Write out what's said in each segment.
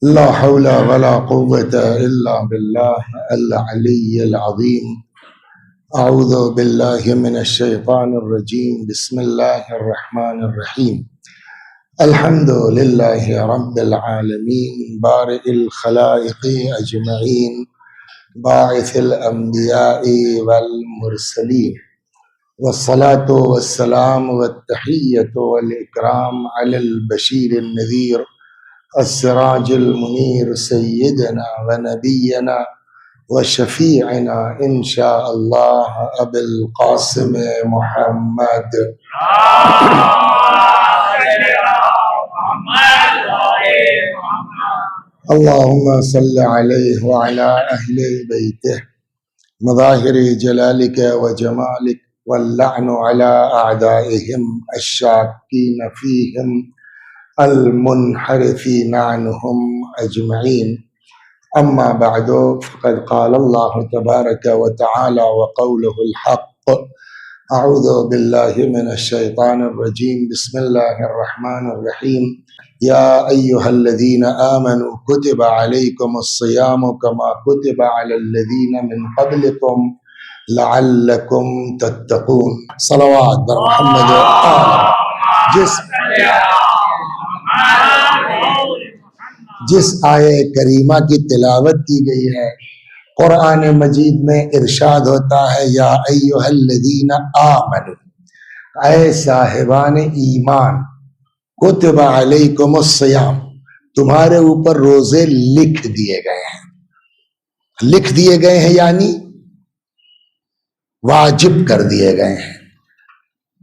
لا حول ولا قوة إلا بالله العلي العظيم. أعوذ بالله من الشيطان الرجيم. بسم الله الرحمن الرحيم. الحمد لله رب العالمين بارئ الخلائق أجمعين باعث الأنبياء والمرسلين، والصلاة والسلام والتحية والإكرام على البشير النذير السراج المنير سيدنا ونبينا وشفيعنا إن شاء الله أبي القاسم محمد. اللهم صل عليه وعلى أهل بيته مظاهر جلالك وجمالك، واللعن على أعدائهم الشاكين فيهم المنحرفين عنهم أجمعين. أما بعد، فقد قال الله تبارك وتعالى وقوله الحق: أعوذ بالله من الشيطان الرجيم. بسم الله الرحمن الرحيم. يا أيها الذين آمنوا كتب عليكم الصيام كما كتب على الذين من قبلكم لعلكم تتقون. صلوات بر محمد جس آیے کریمہ کی تلاوت کی گئی ہے، قرآن مجید میں ارشاد ہوتا ہے: یا ایھا الذین آمنوا، اے صاحبان ایمان، کتب علیکم الصیام، تمہارے اوپر روزے لکھ دیے گئے ہیں۔ لکھ دیے گئے ہیں یعنی واجب کر دیے گئے ہیں۔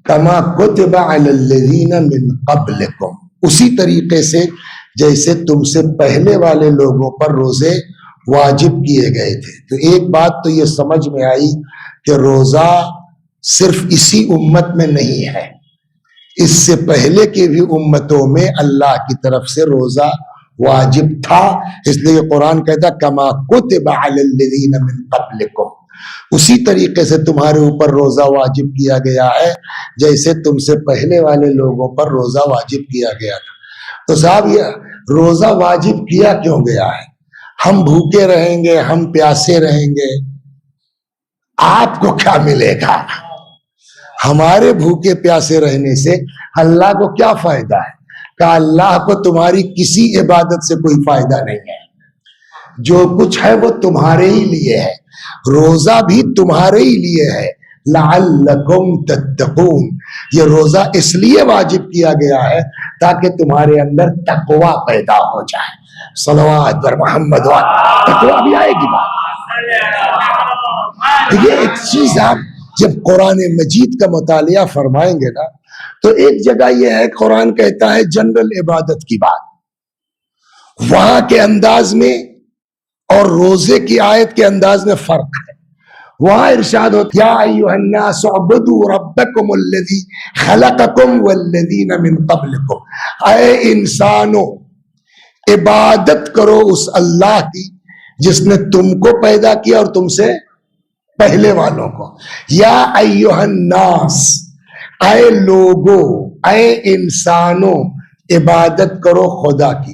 کما کتب علی الذین من قبلکم، اسی طریقے سے جیسے تم سے پہلے والے لوگوں پر روزے واجب کیے گئے تھے۔ تو ایک بات تو یہ سمجھ میں آئی کہ روزہ صرف اسی امت میں نہیں ہے، اس سے پہلے کی بھی امتوں میں اللہ کی طرف سے روزہ واجب تھا۔ اس لیے قرآن کہتا کما کتب علی الذین من قبلکم، اسی طریقے سے تمہارے اوپر روزہ واجب کیا گیا ہے جیسے تم سے پہلے والے لوگوں پر روزہ واجب کیا گیا تھا۔ تو صاحب یہ روزہ واجب کیا کیوں گیا ہے؟ ہم بھوکے رہیں گے، ہم پیاسے رہیں گے، آپ کو کیا ملے گا؟ ہمارے بھوکے پیاسے رہنے سے اللہ کو کیا فائدہ ہے؟ کہ اللہ کو تمہاری کسی عبادت سے کوئی فائدہ نہیں ہے، جو کچھ ہے وہ تمہارے ہی لیے ہے، روزہ بھی تمہارے ہی لیے ہے۔ لعلکم تتقون، یہ روزہ اس لیے واجب کیا گیا ہے تاکہ تمہارے اندر تقوی پیدا ہو جائے۔ صلوات پر محمد، تقوی بھی آئے گی بات۔ یہ ایک چیز آپ جب قرآن مجید کا مطالعہ فرمائیں گے نا، تو ایک جگہ یہ ہے قرآن کہتا ہے جنرل عبادت کی بات، وہاں کے انداز میں اور روزے کی آیت کے انداز میں فرق ہے۔ وہاں ارشاد ہوتا یا ایھا الناس اعبدوا ربکم الذی خلقکم والذین من قبلکم، اے انسانوں عبادت کرو اس اللہ کی جس نے تم کو پیدا کیا اور تم سے پہلے والوں کو۔ یا ایھا الناس، اے لوگو، اے انسانوں، عبادت کرو خدا کی۔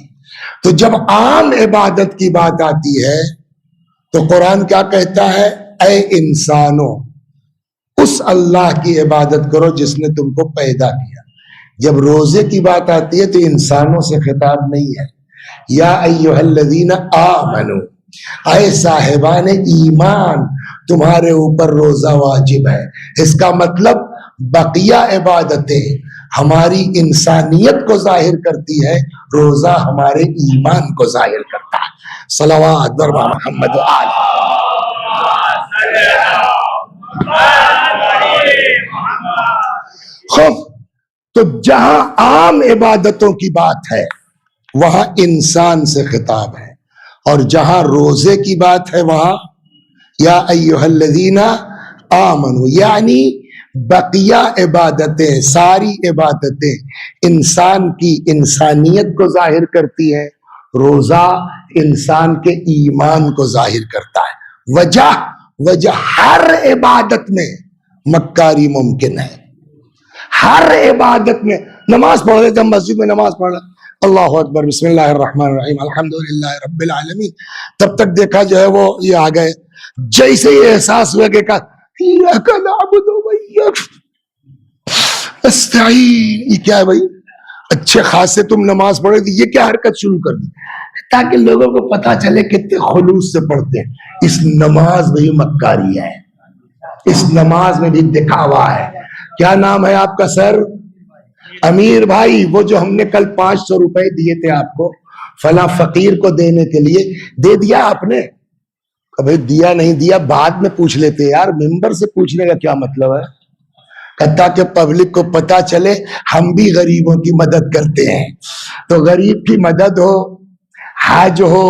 تو جب عام عبادت کی بات آتی ہے تو قرآن کیا کہتا ہے؟ اے انسانوں، اس اللہ کی عبادت کرو جس نے تم کو پیدا کیا۔ جب روزے کی بات آتی ہے تو انسانوں سے خطاب نہیں ہے۔ یا ایھا الذین آمنوا، اے صاحبان ایمان، تمہارے اوپر روزہ واجب ہے۔ اس کا مطلب بقیہ عبادتیں ہماری انسانیت کو ظاہر کرتی ہے، روزہ ہمارے ایمان کو ظاہر کرتا ہے۔ صلوات بر محمد و آل۔ تو جہاں عام عبادتوں کی بات ہے وہاں انسان سے خطاب ہے، اور جہاں روزے کی بات ہے وہاں یا ایھا الذین آمنوا، یعنی بقیہ عبادتیں، ساری عبادتیں انسان کی انسانیت کو ظاہر کرتی ہیں، روزہ انسان کے ایمان کو ظاہر کرتا ہے۔ وجہ ہر عبادت میں مکاری ممکن ہے، ہر عبادت میں۔ نماز پڑھ رہے تھے، ہم مسجد میں نماز پڑھ رہے، اللہ اکبر، بسم اللہ الرحمن الرحیم، الحمدللہ رب العالمین، تب تک دیکھا جو ہے وہ یہ آ گئے. جیسے یہ احساس ہوا کہ ایاک نعبد و ایاک نستعین، یہ کیا ہے بھائی؟ اچھے خاصے تم نماز پڑھے تھی، یہ کیا حرکت شروع کر دی؟ تاکہ لوگوں کو پتا چلے کتنے خلوص سے پڑھتے ہیں. اس نماز میں بھی مکاری ہے، اس نماز میں بھی دکھاوا ہے. کیا نام ہے آپ کا سر؟ امیر بھائی. وہ جو ہم نے کل 500 روپے دیے تھے آپ کو فلاں فقیر کو دینے کے لیے، دے دیا آپ نے؟ ابھی دیا نہیں دیا بعد میں پوچھ لیتے یار، ممبر سے پوچھنے کا کیا مطلب ہے؟ تاکہ پبلک کو پتا چلے ہم بھی غریبوں کی مدد کرتے ہیں. تو غریب کی مدد ہو، حج ہو،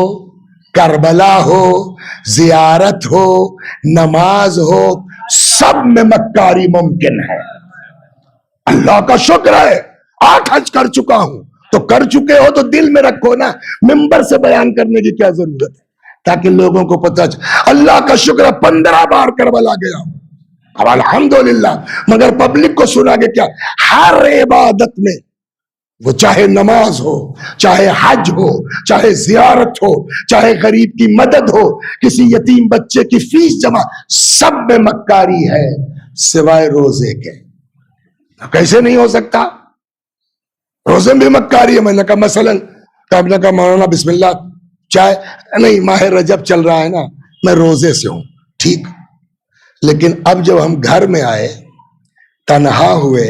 کربلا ہو، زیارت ہو، نماز ہو، سب میں مکاری ممکن ہے. اللہ کا شکر ہے 8 حج کر چکا ہوں. تو کر چکے ہو تو دل میں رکھو نا، ممبر سے بیان کرنے کی کیا ضرورت ہے؟ تاکہ لوگوں کو پتا چلے. اللہ کا شکر ہے 15 بار کربلا گیا ہوں، اب الحمدللہ. مگر پبلک کو سنا کہ کیا ہر عبادت میں، وہ چاہے نماز ہو، چاہے حج ہو، چاہے زیارت ہو، چاہے غریب کی مدد ہو، کسی یتیم بچے کی فیس جمع، سب میں مکاری ہے سوائے روزے کے. کیسے نہیں ہو سکتا؟ روزے میں بھی مکاری ہے. میں نے کہا مثلا مولانا بسم اللہ چائے نہیں، ماہ رجب چل رہا ہے نا، میں روزے سے ہوں، ٹھیک. لیکن اب جب ہم گھر میں آئے، تنہا ہوئے،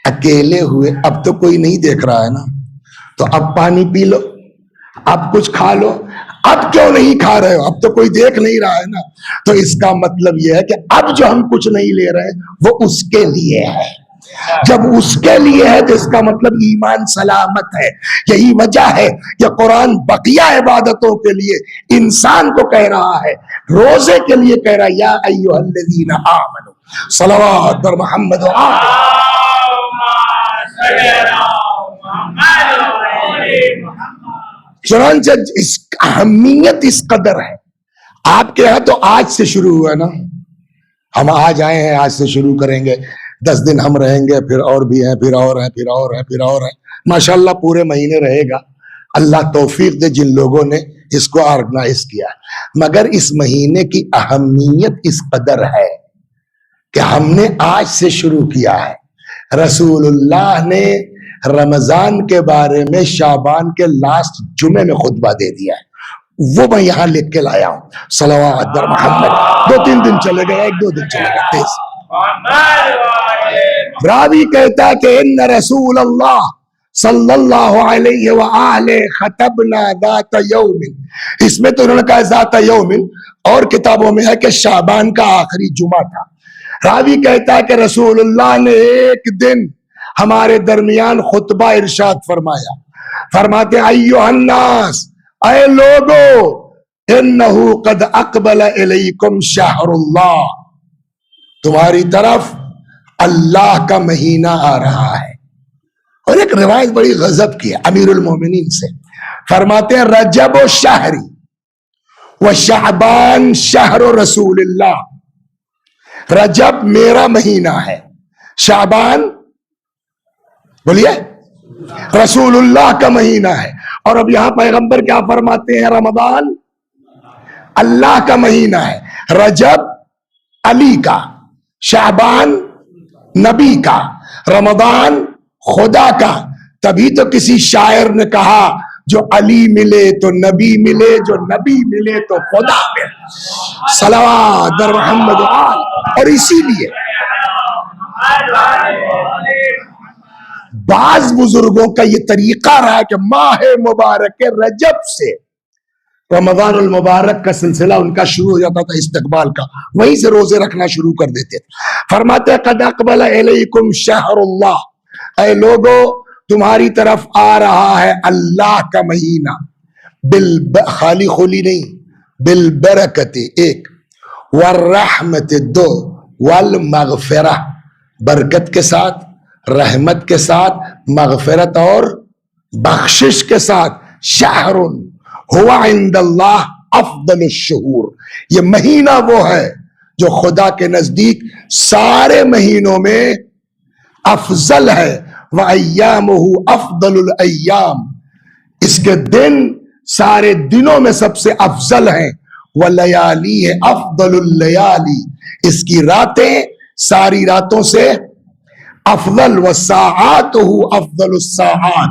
اکیلے ہوئے، اب تو کوئی نہیں دیکھ رہا ہے نا، تو اب پانی پی لو، اب کچھ کھا لو. اب کیوں نہیں کھا رہے ہو؟ اب تو کوئی دیکھ نہیں رہا ہے نا. تو اس کا مطلب یہ ہے کہ اب جو ہم کچھ نہیں لے رہے وہ اس کے لیے ہے. جب اس کے لیے ہے تو اس کا مطلب ایمان سلامت ہے. یہی وجہ ہے کہ قرآن بقیہ عبادتوں کے لیے انسان کو کہہ رہا ہے، روزے کے لیے کہہ رہا ہے یا ایھا الذین آمنوا صلوات بر محمد و چنانچہ اس اہمیت اس قدر ہے. آپ کے یہاں تو آج سے شروع ہوا نا، ہم آج آئے ہیں، آج سے شروع کریں گے. 10 دن ہم رہیں گے، پھر اور بھی ہیں، پھر اور ہیں، پھر اور ہیں، پھر اور ہیں. ماشاءاللہ پورے مہینے رہے گا. اللہ توفیق دے جن لوگوں نے اس کو آرگنائز کیا. مگر اس مہینے کی اہمیت اس قدر ہے کہ ہم نے آج سے شروع کیا ہے. رسول اللہ نے رمضان کے بارے میں شعبان کے لاسٹ جمعے میں خطبہ دے دیا ہے، وہ میں یہاں لکھ کے لایا ہوں. صلوات بر محمد. 2-3 دن چلے گئے، 1-2 دن چلے گئے تیز. راوی کہتا ہے کہ ان رسول اللہ صلی اللہ علیہ وآلہ خطبنا ذات یوم. اس میں تو انہوں نے کہا ذات یوم، اور کتابوں میں ہے کہ شعبان کا آخری جمعہ تھا. راوی کہتا ہے کہ رسول اللہ نے ایک دن ہمارے درمیان خطبہ ارشاد فرمایا. فرماتے ایھا الناس، اے لوگو، انہو قد اقبل الیکم شہر اللہ، تمہاری طرف اللہ کا مہینہ آ رہا ہے. اور ایک روایت بڑی غضب کی ہے امیر المومنین سے. فرماتے ہیں رجب و شہری و شعبان شہر رسول اللہ. رجب میرا مہینہ ہے، شعبان بولیے رسول اللہ کا مہینہ ہے. اور اب یہاں پیغمبر کیا فرماتے ہیں؟ رمضان اللہ کا مہینہ ہے، رجب علی کا، شعبان نبی کا، رمضان خدا کا. تبھی تو کسی شاعر نے کہا جو علی ملے تو نبی ملے، جو نبی ملے تو خدا ملے. صلوات بر محمد. اور اسی لیے بعض بزرگوں کا یہ طریقہ رہا کہ ماہ مبارک رجب سے رمضان المبارک کا سلسلہ ان کا شروع ہو جاتا تھا، استقبال کا، وہیں سے روزے رکھنا شروع کر دیتے تھے. فرماتے قد اقبل الیکم شہر اللہ، اے لوگو تمہاری طرف آ رہا ہے اللہ کا مہینہ. خالی خولی نہیں، بالبرکت 1، والرحمت 2، والمغفرہ برکت کے ساتھ، رحمت کے ساتھ، مغفرت اور بخشش کے ساتھ. شہر ہوا عند اللہ افضل الشہور، یہ مہینہ وہ ہے جو خدا کے نزدیک سارے مہینوں میں افضل ہے. وَأَيَّامُهُ أَفْضَلُ الْأَيَّامِ، اس کے دن سارے دنوں میں سب سے افضل ہیں، وَلَيَالِيهِ أَفْضَلُ اللَّيَالِي، اس کی راتیں ساری راتوں سے افضل، وَسَاعَاتُهُ أَفْضَلُ السَّاعَات،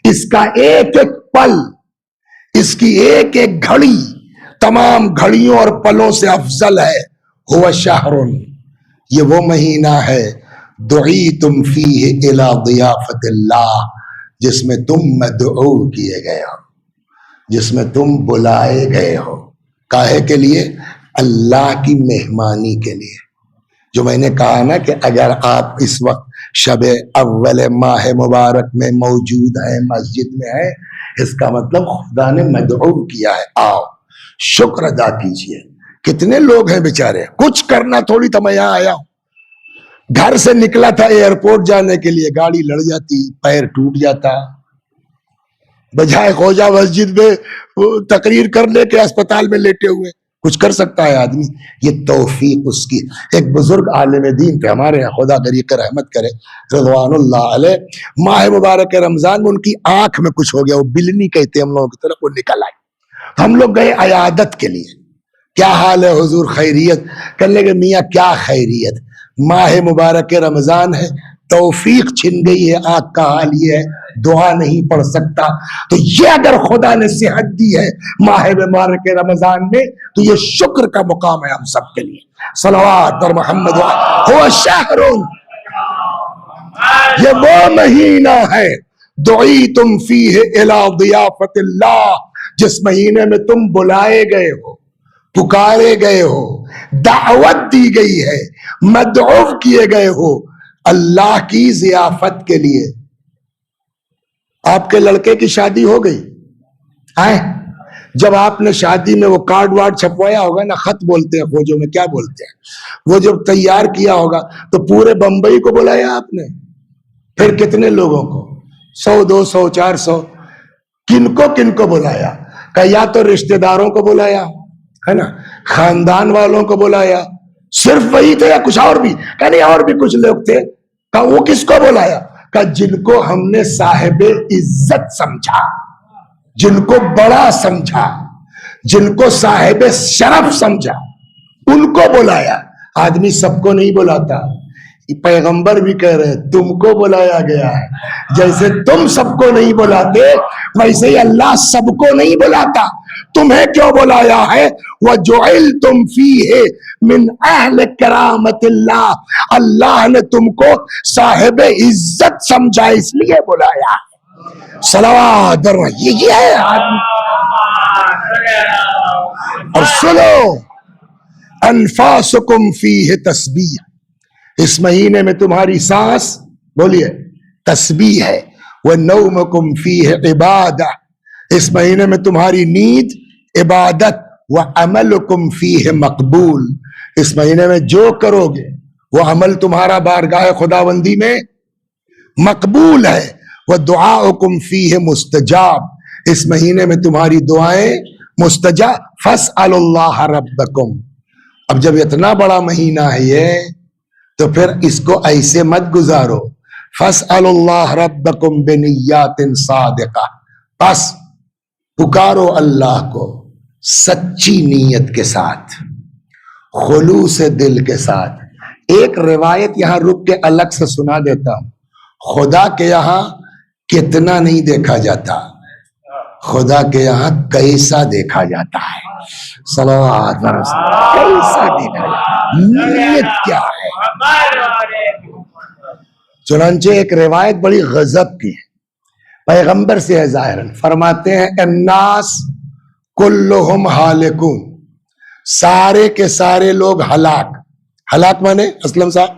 اس کا ایک ایک پل، اس کی ایک ایک گھڑی تمام گھڑیوں اور پلوں سے افضل ہے۔ هُوَ شَهْرٌ، یہ وہ مہینہ ہے، دُعِیتُمْ فِیهِ إِلَى ضِیَافَةِ اللَّهِ، جس میں تم مدعو کیے گئے ہو، جس میں تم بلائے گئے ہو، کاہے کے لیے؟ اللہ کی مہمانی کے لیے۔ جو میں نے کہا نا کہ اگر آپ اس وقت شب اول ماہ مبارک میں موجود ہیں، مسجد میں ہیں، اس کا مطلب خدا نے مدعو کیا ہے، آؤ شکر ادا کیجئے۔ کتنے لوگ ہیں بیچارے، کچھ کرنا تھوڑی تھا، میں یہاں آیا ہوں، گھر سے نکلا تھا ایئرپورٹ جانے کے لیے، گاڑی لڑ جاتی، پیر ٹوٹ جاتا، بجائے خواجہ مسجد میں تقریر کرنے کے اسپتال میں لیٹے ہوئے۔ کچھ کر سکتا ہے آدمی، یہ توفیق اس کی۔ ایک بزرگ عالم دین تھے ہمارے یہاں، خدا غریق رحمت کرے، رضوان اللہ علیہ، ماہ مبارک رمضان میں ان کی آنکھ میں کچھ ہو گیا، وہ بلنی کہتے ہیں ہم لوگوں کی طرف، وہ نکل آئی۔ ہم لوگ گئے عیادت کے لیے، کیا حال ہے حضور، خیریت؟ کہنے لگے میاں کیا خیریت، ماہ مبارک رمضان ہے، توفیق چھن گئی ہے، آنکھ کا حال یہ ہے، دعا نہیں پڑھ سکتا۔ تو یہ اگر خدا نے صحت دی ہے ماہ مبارک رمضان میں، تو یہ شکر کا مقام ہے ہم سب کے لیے۔ صلوات اور محمد هو شہر، یہ وہ مہینہ ہے، دعیتم فیہ الی ضیافۃ اللہ، جس مہینے میں تم بلائے گئے ہو، پکارے گئے ہو، دعوت دی گئی ہے، مدعو کیے گئے ہو اللہ کی ضیافت کے لیے۔ آپ کے لڑکے کی شادی ہو گئی، آئے جب آپ نے شادی میں وہ کارڈ وارڈ چھپوایا ہوگا نا، خط بولتے ہیں فوجوں میں، کیا بولتے ہیں، وہ جب تیار کیا ہوگا تو پورے بمبئی کو بلایا آپ نے، پھر کتنے لوگوں کو، 100 200 400، کن کو بلایا؟ کہ یا تو رشتہ داروں کو بلایا ہے نا، خاندان والوں کو بلایا، صرف وہی تھے یا کچھ اور بھی؟ کہ نہیں اور بھی کچھ لوگ تھے۔ کہ وہ کس کو بلایا؟ کہ جن کو ہم نے صاحب عزت سمجھا، جن کو بڑا سمجھا، جن کو صاحب شرف سمجھا، ان کو بلایا۔ آدمی سب کو نہیں بلاتا، پیغمبر بھی کہہ رہے تم کو بلایا گیا ہے، جیسے تم سب کو نہیں بلاتے ویسے ہی اللہ سب کو نہیں بلاتا۔ تمہیں کیوں بلایا ہے؟ وَجُعِلْتُمْ فِيهِ مِنْ أَهْلِ كَرَامَةِ اللَّهِ، اللہ نے تم کو صاحب عزت سمجھا، اس لیے بلایا۔ صلوات یہ ہے آدمی۔ اور سنو، انفاسکم فیہ تسبیح، اس مہینے میں تمہاری سانس، بولیے، تسبیح ہے۔ وَنَوْمَكُمْ فِيهِ عِبَادَةٌ، اس مہینے میں تمہاری نیند عبادت۔ وَعَمَلُكُمْ فِيهِ مقبول، اس مہینے میں جو کرو گے وہ عمل تمہارا بارگاہ خداوندی میں مقبول ہے۔ وَدُعَاؤُكُمْ فِيهِ مستجاب، اس مہینے میں تمہاری دعائیں مستجاب۔ فَاسْأَلُوا اللَّهَ رَبَّكُمْ، اب جب اتنا بڑا مہینہ ہے یہ، تو پھر اس کو ایسے مت گزارو۔ فَاسْأَلُوا اللَّهَ رَبَّكُمْ بِنِيَّاتٍ صَادِقَةٍ، پس پکارو اللہ کو سچی نیت کے ساتھ، خلوص دل کے ساتھ۔ ایک روایت یہاں رک کے الگ سے سنا دیتا ہوں، خدا کے یہاں کتنا نہیں دیکھا جاتا، خدا کے یہاں کیسا دیکھا جاتا ہے۔ صلوات کیسا دیکھا جاتا ہے، نیت کیا ہے۔ چنانچہ ایک روایت بڑی غضب کی ہے، پیغمبر سے ہے ظاہراً، فرماتے ہیں الناس کلہم ہالکون، سارے کے سارے لوگ ہلاک۔ ہلاک مانے اسلم صاحب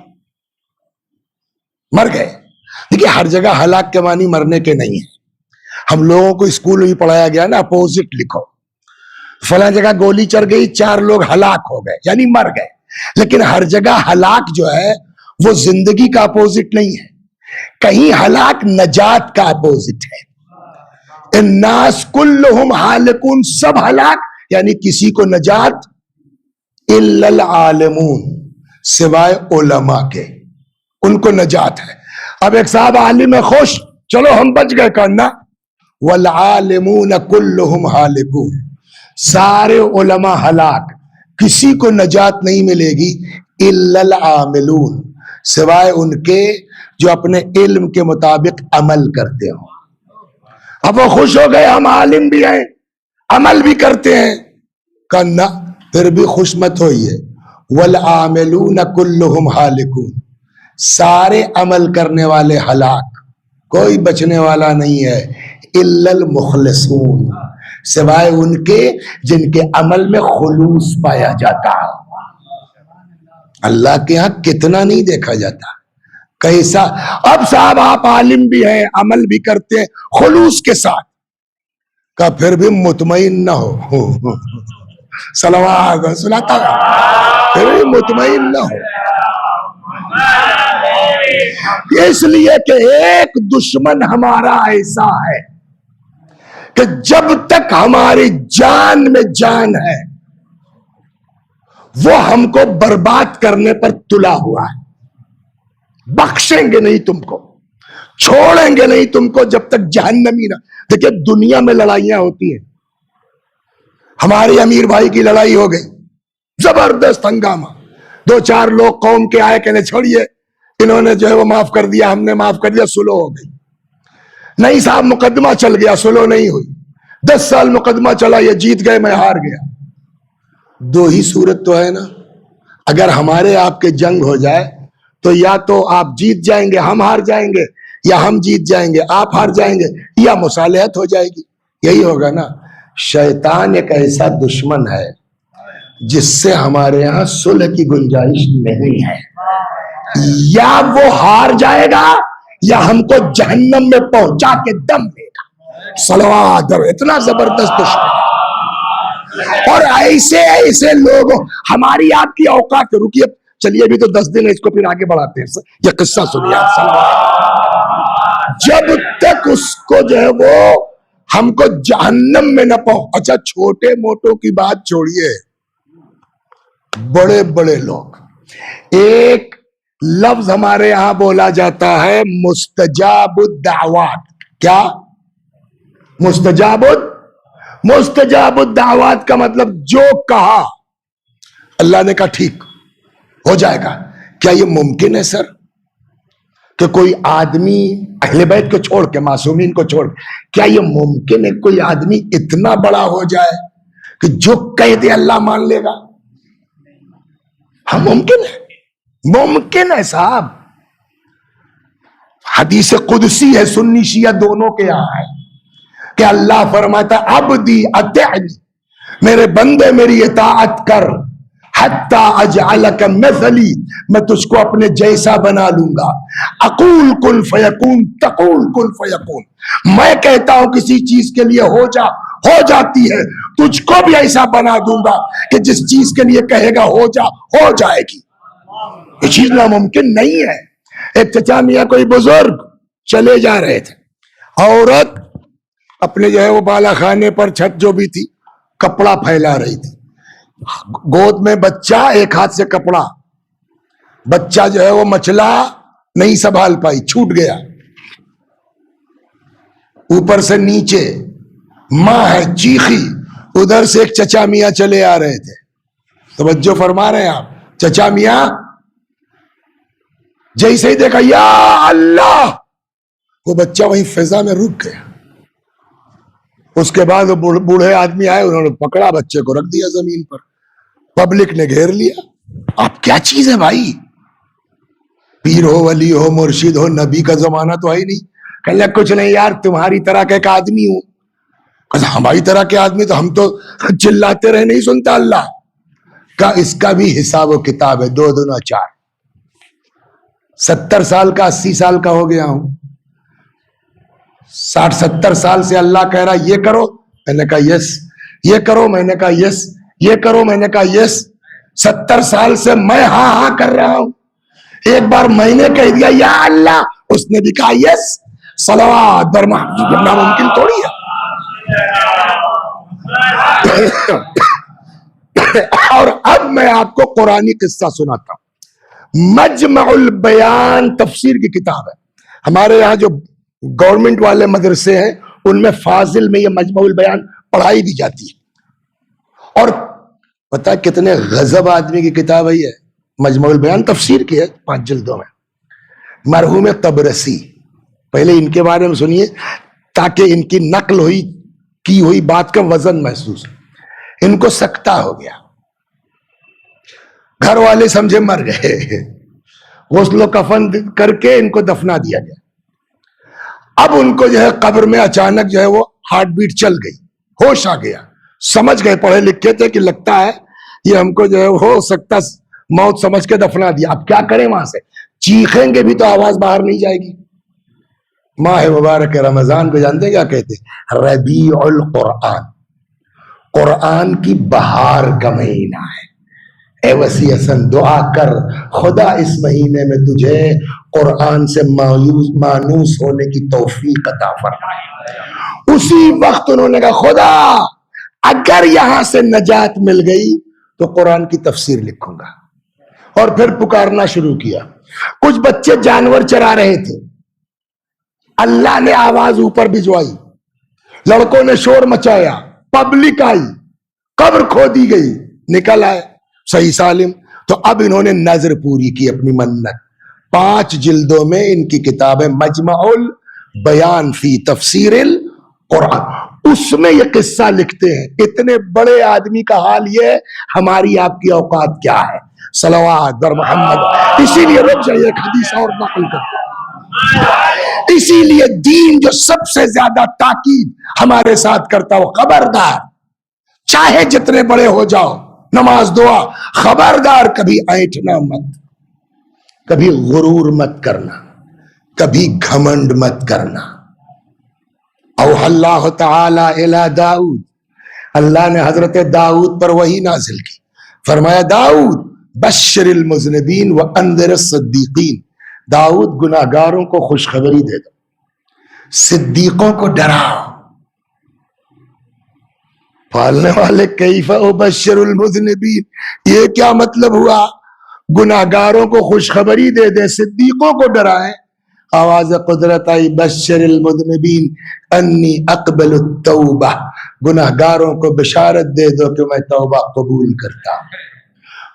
مر گئے۔ دیکھیے ہر جگہ ہلاک کے معنی مرنے کے نہیں ہیں، ہم لوگوں کو اسکول میں پڑھایا گیا نا اپوزٹ لکھو، فلاں جگہ گولی چل گئی 4 لوگ ہلاک ہو گئے یعنی مر گئے، لیکن ہر جگہ ہلاک جو ہے وہ زندگی کا اپوزٹ نہیں ہے، کہیں ہلاک نجات کا اپوزٹ ہے۔ الناس کلہم ہالکون، سب ہلاک یعنی کسی کو نجات، الا العالمون، سوائے علماء کے، ان کو نجات ہے۔ اب ایک صاحب عالم ہے خوش، چلو ہم بچ گئے، کرنا والعالمون کلہم ہالکون، سارے علماء ہلاک، کسی کو نجات نہیں ملے گی الا العاملون، سوائے ان کے جو اپنے علم کے مطابق عمل کرتے ہوں۔ اب وہ خوش ہو گئے ہم عالم بھی ہیں عمل بھی کرتے ہیں، کہا نہ، پھر بھی خوش مت ہوئیے، والعاملون کلہم ہالکون، سارے عمل کرنے والے ہلاک، کوئی بچنے والا نہیں ہے، الا المخلصون، سوائے ان کے جن کے عمل میں خلوص پایا جاتا۔ اللہ کے ہاں کتنا نہیں دیکھا جاتا، کیسا۔ اب صاحب آپ عالم بھی ہیں عمل بھی کرتے ہیں خلوص کے ساتھ، کہ پھر بھی مطمئن نہ ہو، صلوات سناتا پھر بھی مطمئن نہ ہو، اس لیے کہ ایک دشمن ہمارا ایسا ہے کہ جب تک ہماری جان میں جان ہے وہ ہم کو برباد کرنے پر تلا ہوا ہے، بخشیں گے نہیں تم کو، چھوڑیں گے نہیں تم کو جب تک جہنمی نہ۔ دیکھیں دنیا میں لڑائیاں ہوتی ہیں، ہمارے امیر بھائی کی لڑائی ہو گئی، زبردست ہنگامہ، دو چار لوگ قوم کے آئے کہنے چھوڑیے، انہوں نے جو ہے وہ معاف کر دیا، ہم نے معاف کر دیا، سلو ہو گئی۔ نہیں صاحب مقدمہ چل گیا، سلو نہیں ہوئی، 10 سال مقدمہ چلا، یہ جیت گئے میں ہار گیا۔ دو ہی صورت تو ہے نا، اگر ہمارے آپ کے جنگ ہو جائے تو یا تو آپ جیت جائیں گے ہم ہار جائیں گے، یا ہم جیت جائیں گے آپ ہار جائیں گے، یا مصالحت ہو جائے گی، یہی ہوگا نا۔ شیطان ایک ایسا دشمن ہے جس سے ہمارے ہاں صلح کی گنجائش نہیں ہے، یا وہ ہار جائے گا یا ہم کو جہنم میں پہنچا کے دم دے گا، صلوات، اتنا زبردست دشمن۔ اور ایسے ایسے لوگ ہماری آپ کی اوقات، رکیے چلیے ابھی تو 10 دن ہے، اس کو پھر آگے بڑھاتے ہیں، یہ قصہ سنیے جب تک اس کو جو ہے وہ ہم کو جہنم میں نہ پہنچ۔ اچھا چھوٹے موٹوں کی بات چھوڑیے، بڑے بڑے لوگ، ایک لفظ ہمارے یہاں بولا جاتا ہے مستجاب الدعوات، کیا؟ مستجاب الدعوات کا مطلب جو کہا اللہ نے کہا ٹھیک ہو جائے گا۔ کیا یہ ممکن ہے سر کہ کوئی آدمی اہل بیت کو چھوڑ کے، معصومین کو چھوڑ کے، کیا یہ ممکن ہے کوئی آدمی اتنا بڑا ہو جائے کہ جو کہہ دے اللہ مان لے گا؟ ہاں ممکن ہے، ممکن ہے صاحب، حدیث قدسی ہے، سنی شیعہ دونوں کے یہاں ہے کہ اللہ فرماتا عبدی اطعنی، میرے بندے میری اطاعت کر، حتی اجعلک مثلی، میں تجھ کو اپنے جیسا بنا لوں گا، اقول کن فیکون تقول کن فیکون، میں کہتا ہوں کسی چیز کے لیے ہو جا، ہو جاتی ہے، تجھ کو بھی ایسا بنا دوں گا کہ جس چیز کے لیے کہے گا ہو جا، ہو جائے گی۔ یہ چیز ناممکن نہیں ہے۔ ایک چچا میاں کوئی بزرگ چلے جا رہے تھے، عورت اپنے جو ہے وہ بالا خانے پر چھت جو بھی تھی کپڑا پھیلا رہی تھی، گود میں بچہ، ایک ہاتھ سے کپڑا، بچہ جو ہے وہ مچلا نہیں سنبھال پائی، چھوٹ گیا، اوپر سے نیچے ماں ہے چیخی، ادھر سے ایک چچا میاں چلے آ رہے تھے، توجہ فرما رہے ہیں آپ، چچا میاں جیسے ہی دیکھا یا اللہ، وہ بچہ وہیں فضا میں رک گیا۔ اس کے بعد وہ بوڑھے آدمی آئے، انہوں نے پکڑا بچے کو، رکھ دیا زمین پر، پبلک نے گھیر لیا۔ اب کیا چیز ہے بھائی، پیر ہو، ولی ہو، مرشد ہو، نبی کا زمانہ تو ہے ہی نہیں، کہنے لگا کچھ نہیں یار، تمہاری طرح کا ایک آدمی ہوں۔ ہماری طرح کے آدمی تو ہم تو چلاتے رہے، نہیں سنتا اللہ کا، اس کا بھی حساب و کتاب ہے، 2 دونا 4، 70 سال کا 80 سال کا ہو گیا ہوں، 60-70 سال سے اللہ کہہ رہا یہ کرو، میں نے کہا یس، یہ کرو، میں نے کہا یس، یہ کرو، میں نے کہا یس، 70 سال سے میں ہاں ہاں کر رہا ہوں، ایک بار میں نے کہہ دیا یا اللہ، اس نے بھی کہا یس، صلوات برما، ناممکن تھوڑی ہے۔ اور اب میں آپ کو قرآنی قصہ سناتا ہوں، مجمع البیان تفسیر کی کتاب ہے، ہمارے یہاں جو گورنمنٹ والے مدرسے ہیں ان میں فاضل میں یہ مجمع البیان پڑھائی بھی جاتی ہے. اور پتہ کتنے غضب آدمی کی کتاب ہے یہ مجمع البیان، تفسیر کی ہے 5 جلدوں میں. مرحوم طبرسی، پہلے ان کے بارے میں سنیے تاکہ ان کی نقل کی ہوئی بات کا وزن محسوس. ان کو سکتہ ہو گیا، گھر والے سمجھے مر گئے، غسل و کفن کر کے ان کو دفنا دیا گیا. اب ان کو جو ہے قبر میں اچانک جو ہے وہ ہارٹ بیٹ چل گئی، ہوش آ گیا، سمجھ گئے پڑھے لکھے تھے کہ لگتا ہے یہ ہم کو جو ہے ہو سکتا موت سمجھ کے دفنا دیا. اب کیا کریں؟ وہاں سے چیخیں گے بھی تو آواز باہر نہیں جائے گی. ماہ مبارک رمضان کو جانتے ہیں کیا کہتے ہیں؟ ربیع القرآن، قرآن کی بہار کا مہینہ ہے. اے وسیع حسن دعا کر خدا اس مہینے میں تجھے قرآن سے مانوس ہونے کی توفیق عطا فرمائے. اسی وقت انہوں نے کہا خدا اگر یہاں سے نجات مل گئی تو قرآن کی تفسیر لکھوں گا. اور پھر پکارنا شروع کیا. کچھ بچے جانور چرا رہے تھے، اللہ نے آواز اوپر بھجوائی، لڑکوں نے شور مچایا، پبلک آئی، قبر کھودی گئی، نکل آئے صحیح سالم. تو اب انہوں نے نظر پوری کی اپنی منت. 5 جلدوں میں ان کی کتاب ہے مجمع البیان فی تفسیر القرآن. اس میں یہ قصہ لکھتے ہیں. اتنے بڑے آدمی کا حال یہ ہے، ہماری آپ کی اوقات کیا ہے؟ صلوات بر محمد. اسی لیے رک جائیے، ایک حدیث اور نقل کر. اسی لیے دین جو سب سے زیادہ تاکید ہمارے ساتھ کرتا ہو، خبردار چاہے جتنے بڑے ہو جاؤ، نماز دعا، خبردار کبھی اینٹنا مت، کبھی غرور مت کرنا، کبھی گھمنڈ مت کرنا. اوحی اللہ تعالی الی داؤد، اللہ نے حضرت داؤد پر وحی نازل کی. فرمایا داؤد بشر المذنبین وانذر الصدیقین. داؤد گناہگاروں کو خوشخبری دے دو، صدیقوں کو ڈراؤ. پالنے والے کیف ابشر المذنبین، یہ کیا مطلب ہوا؟ گناہگاروں کو خوشخبری دے دے، صدیقوں کو ڈرائے. آواز قدرت آئی بشر المذنبین انی اقبل التوبہ، گناہگاروں کو بشارت دے دو کہ میں توبہ قبول کرتا ہوں.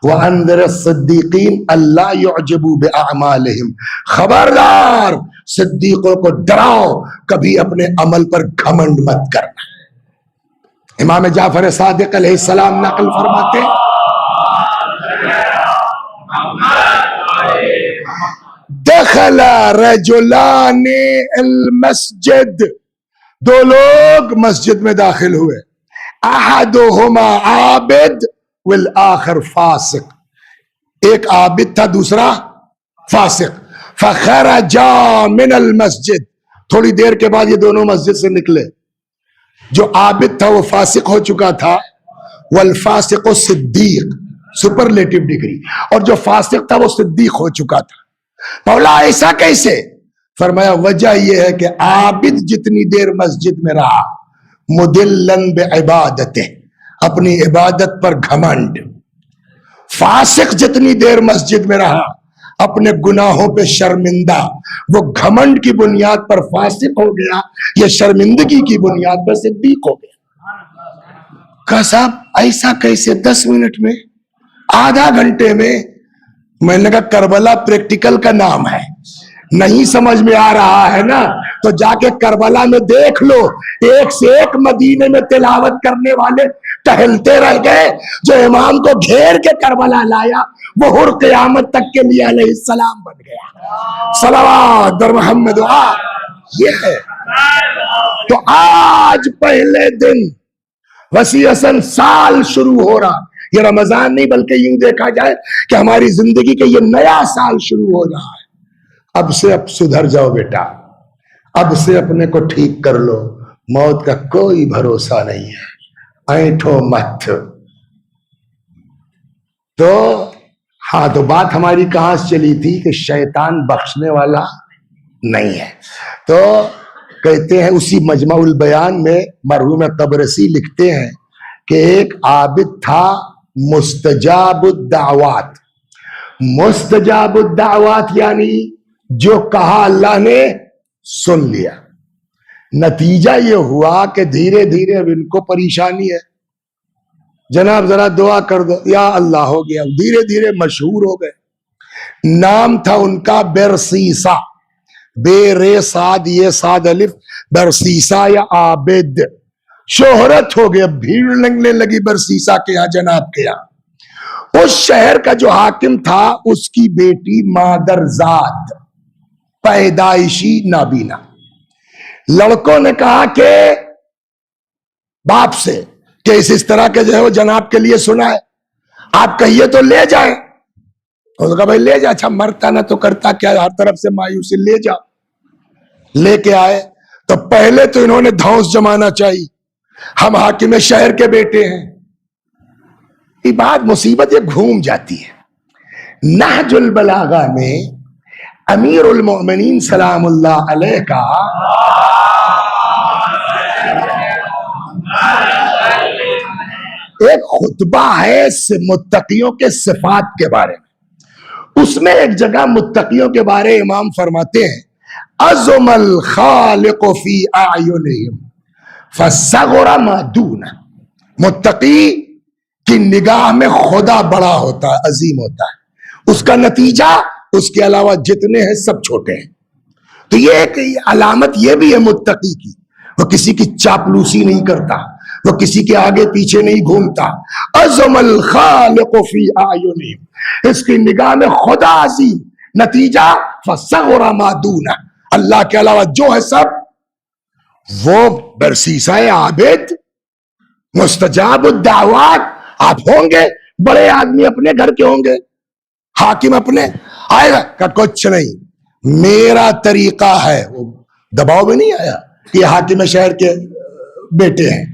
وَأَنذِرِ الصِّدِّيقِينَ أَلَّا يُعْجَبُوا بِأَعْمَالِهِمْ، خبردار صدیقوں کو ڈراؤ کبھی اپنے عمل پر گھمنڈ مت کرنا. امام جعفر صادق علیہ السلام نقل فرماتے دخل رجلان المسجد، 2 لوگ مسجد میں داخل ہوئے. احدہما عابد والآخر فاسق، ایک عابد تھا دوسرا فاسق. فخرجا من المسجد، تھوڑی دیر کے بعد یہ دونوں مسجد سے نکلے. جو عابد تھا وہ فاسق ہو چکا تھا، والفاسق صدیق، سپرلیٹو ڈگری، اور جو فاسق تھا وہ صدیق ہو چکا تھا. مولا ایسا کیسے؟ فرمایا وجہ یہ ہے کہ عابد جتنی دیر مسجد میں رہا مدلن بعبادتہ، اپنی عبادت پر گھمنڈ. فاسق جتنی دیر مسجد میں رہا اپنے گناہوں پہ شرمندہ. وہ گھمنڈ کی بنیاد پر فاسق ہو گیا، یہ شرمندگی کی بنیاد پر صدیق ہو گیا. کہا صاحب ایسا کیسے؟ 10 منٹ میں، آدھا گھنٹے میں. میں نے کہا کربلا پریکٹیکل کا نام ہے، نہیں سمجھ میں آ رہا ہے نا تو جا کے کربلا میں دیکھ لو. ایک سے ایک مدینے میں تلاوت کرنے والے ٹہلتے رہ گئے. جو امام کو گھیر کے کربلا لایا وہ ہر قیامت تک کے لیے علیہ السلام بن گیا. صلوات در محمد. یہ ہے. تو آج پہلے دن وسیع حسن سال شروع ہو رہا. یہ رمضان نہیں بلکہ یوں دیکھا جائے کہ ہماری زندگی کا یہ نیا سال شروع ہو رہا ہے. اب سے اب سدھر جاؤ بیٹا، اب سے اپنے کو ٹھیک کر لو. موت کا کوئی بھروسہ نہیں ہے، اینٹھو مت. تو ہاں، تو بات ہماری کہاں سے چلی تھی کہ شیطان بخشنے والا نہیں ہے. تو کہتے ہیں اسی مجمع البیان میں مرحوم طبرسی لکھتے ہیں کہ ایک عابد تھا مستجاب الدعوات. مستجاب الدعوات یعنی جو کہا اللہ نے سن لیا. نتیجہ یہ ہوا کہ دھیرے دھیرے اب ان کو پریشانی ہے، جناب ذرا دعا کر دو، یا اللہ ہو گیا، دھیرے دھیرے مشہور ہو گئے۔ نام تھا ان کا برسیسا، بے رے ساد یہ ساد الف، برسیسا یا عابد، شہرت ہو گئی، بھیڑ لگنے لگی برسیسا کے یہاں، جناب کے یہاں۔ اس شہر کا جو حاکم تھا اس کی بیٹی مادرزاد، پیدائشی نابینا۔ لڑکوں نے کہا کہ باپ سے کہ اس طرح کے جو ہے وہ جناب کے لیے سنا ہے، آپ کہیے تو لے جائیں۔ انہوں نے کہا بھائی لے جا، اچھا مرتا نہ تو کرتا کیا، ہر طرف سے مایوسی، لے جا۔ لے کے آئے تو پہلے تو انہوں نے دھونس جمانا چاہیے، ہم حاکم شہر کے بیٹے ہیں۔ یہ بات مصیبت یہ گھوم جاتی ہے۔ نہج البلاغہ میں امیر المؤمنین سلام اللہ علیہ کا ایک خطبہ ہے متقیوں کے صفات کے بارے میں۔ اس میں ایک جگہ متقیوں کے بارے امام فرماتے ہیں عظم الخالق فی اعینہم فصغر ما دونہ، متقی کی نگاہ میں خدا بڑا ہوتا ہے، عظیم ہوتا ہے، اس کا نتیجہ اس کے علاوہ جتنے ہیں سب چھوٹے ہیں۔ تو یہ ایک علامت یہ بھی ہے متقی کی، وہ کسی کی چاپلوسی نہیں کرتا، وہ کسی کے آگے پیچھے نہیں گھومتا۔ عظم الخالق فی اعینہم، اس کی نگاہ میں خدا عظیم، نتیجہ فصغر ما دونہ، اللہ کے علاوہ جو ہے سب وہ برسیسہ عابد مستجاب الدعوات۔ آپ ہوں گے بڑے آدمی، اپنے گھر کے ہوں گے، حاکم اپنے آئے گا کہ کچھ نہیں، میرا طریقہ ہے، وہ دباؤ میں نہیں آیا کہ حاکم شہر کے بیٹے ہیں،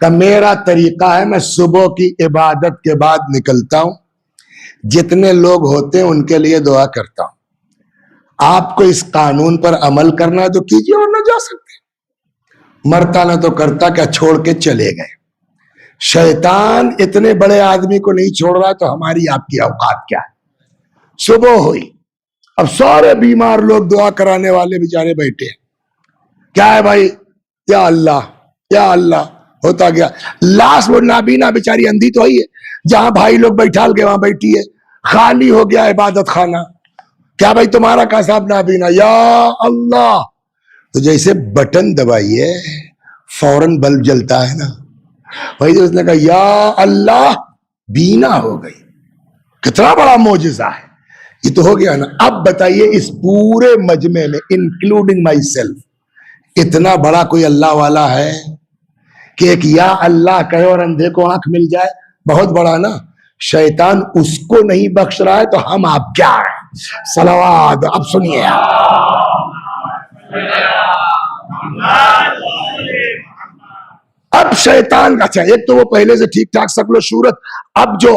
کہ میرا طریقہ ہے، میں صبح کی عبادت کے بعد نکلتا ہوں، جتنے لوگ ہوتے ہیں ان کے لیے دعا کرتا ہوں، آپ کو اس قانون پر عمل کرنا ہے تو کیجیے اور نہ جا سکتے، مرتا نہ تو کرتا کیا چھوڑ کے چلے گئے۔ شیطان اتنے بڑے آدمی کو نہیں چھوڑ رہا تو ہماری آپ کی اوقات کیا ہے؟ صبح ہوئی، اب سارے بیمار لوگ دعا کرانے والے بیچارے بیٹھے ہیں، کیا ہے بھائی، یا اللہ یا اللہ، ہوتا گیا۔ لاس وہ نابینا بیچاری اندھی تو ہی ہے، جہاں بھائی لوگ بیٹھال کے وہاں بیٹھی ہے، خالی ہو گیا عبادت خانہ، کیا بھائی تمہارا کہا صاحب نابینا، یا اللہ، تو جیسے بٹن دبائیے فوراً بلب جلتا ہے نا، وہی اس نے کہا یا اللہ، بینا ہو گئی، کتنا بڑا معجزہ ہے یہ تو ہو گیا نا۔ اب بتائیے اس پورے مجمع میں انکلوڈنگ مائی سیلف اتنا بڑا کوئی اللہ والا ہے کہ ایک یا اللہ کہے اور اندھے کو آنکھ مل جائے؟ بہت بڑا نا۔ شیطان اس کو نہیں بخش رہا ہے تو ہم آپ کیا ہیں؟ صلوات۔ اب سنیے اب شیطان، اچھا ایک تو وہ پہلے سے ٹھیک ٹھاک شکل و صورت، اب جو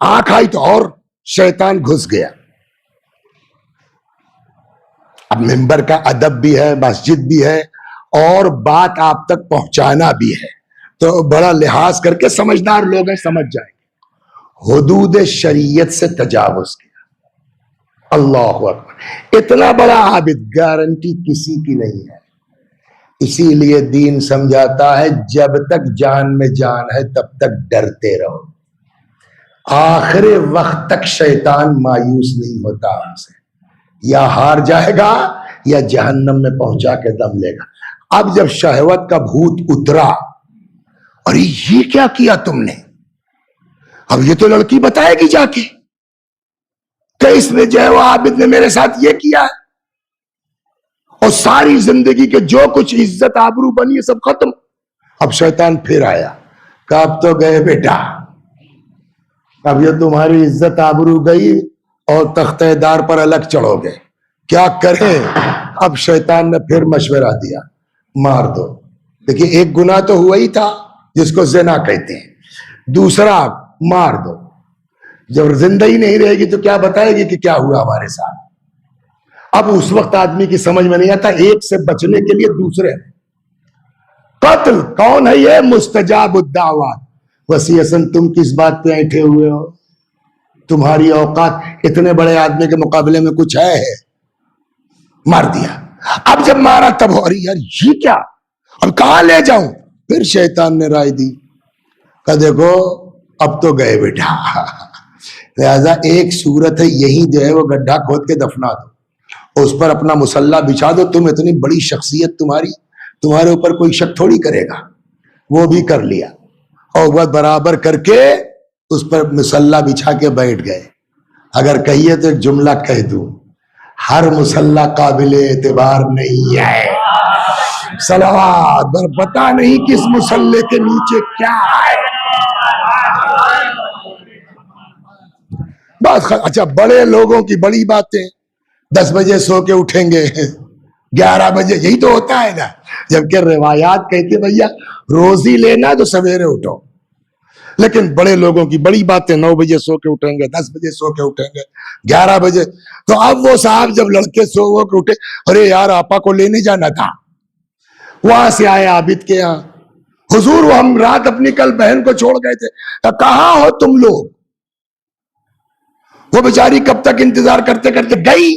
آنکھ آئی تو اور شیطان گھس گیا۔ اب ممبر کا ادب بھی ہے، مسجد بھی ہے، اور بات آپ تک پہنچانا بھی ہے، تو بڑا لحاظ کر کے، سمجھدار لوگ ہیں سمجھ جائیں گے۔ حدود شریعت سے تجاوز کیا، اللہ اکبر، اتنا بڑا عابد، گارنٹی کسی کی نہیں ہے۔ اسی لیے دین سمجھاتا ہے جب تک جان میں جان ہے تب تک ڈرتے رہو، آخر وقت تک شیطان مایوس نہیں ہوتا ہم سے، یا ہار جائے گا یا جہنم میں پہنچا کے دم لے گا۔ اب جب شہوت کا بھوت اترا، اور یہ کیا کیا تم نے، اب یہ تو لڑکی بتائے گی جا کے کہ اس نے جو ہے وہ عابد نے میرے ساتھ یہ کیا ہے، اور ساری زندگی کے جو کچھ عزت آبرو بنی ہے سب ختم۔ اب شیطان پھر آیا کہ اب تو گئے بیٹا، اب یہ تمہاری عزت آبرو گئی اور تختہ دار پر الگ چڑھو گے، کیا کریں؟ اب شیطان نے پھر مشورہ دیا، مار دو۔ دیکھیے ایک گناہ تو ہوا ہی تھا جس کو زنا کہتے ہیں، دوسرا مار دو۔ جب زندہ ہی نہیں رہے گی تو کیا بتائے گی کہ کیا ہوا ہمارے ساتھ؟ اب اس وقت آدمی کی سمجھ میں نہیں آتا، ایک سے بچنے کے لیے دوسرے قتل۔ کون ہے یہ؟ مستجاب الدعوات۔ وسیع حسن تم کس بات پہ ایٹھے ہوئے ہو؟ تمہاری اوقات اتنے بڑے آدمی کے مقابلے میں کچھ ہے؟ مار دیا۔ اب جب مارا تب ہو رہی یار یہ کیا، اب کہاں لے جاؤں؟ پھر شیطان نے رائے دی کہ دیکھو اب تو گئے بیٹا، لہذا ایک صورت ہے، یہی جو ہے وہ گڈھا کھود کے دفنا دو، اس پر اپنا مسلح بچھا دو، تم اتنی بڑی شخصیت تمہارے اوپر کوئی شک تھوڑی کرے گا۔ وہ بھی کر لیا اور وہ برابر کر کے اس پر مسلح بچھا کے بیٹھ گئے۔ اگر کہیے تو ایک جملہ کہہ دوں، ہر مسلح قابل اعتبار نہیں ہے، صلوات، پر پتہ نہیں کس مسلح کے نیچے کیا ہے۔ بات اچھا، بڑے لوگوں کی بڑی باتیں، 10 بجے سو کے اٹھیں گے، 11 بجے، یہی تو ہوتا ہے نا، جبکہ روایات کہتے بھیا روزی لینا تو سویرے اٹھو، لیکن بڑے لوگوں کی بڑی باتیں، 9 بجے سو کے اٹھیں گے، 10 بجے سو کے اٹھیں گے، 11 بجے۔ تو اب وہ صاحب جب لڑکے سو کے اٹھے، ارے یار آپا کو لینے جانا تھا، وہاں سے آئے عابد کے یہاں، حضور وہ ہم رات اپنی کل بہن کو چھوڑ گئے تھے، کہاں ہو تم لوگ؟ وہ بیچاری کب تک انتظار کرتے کرتے گئی۔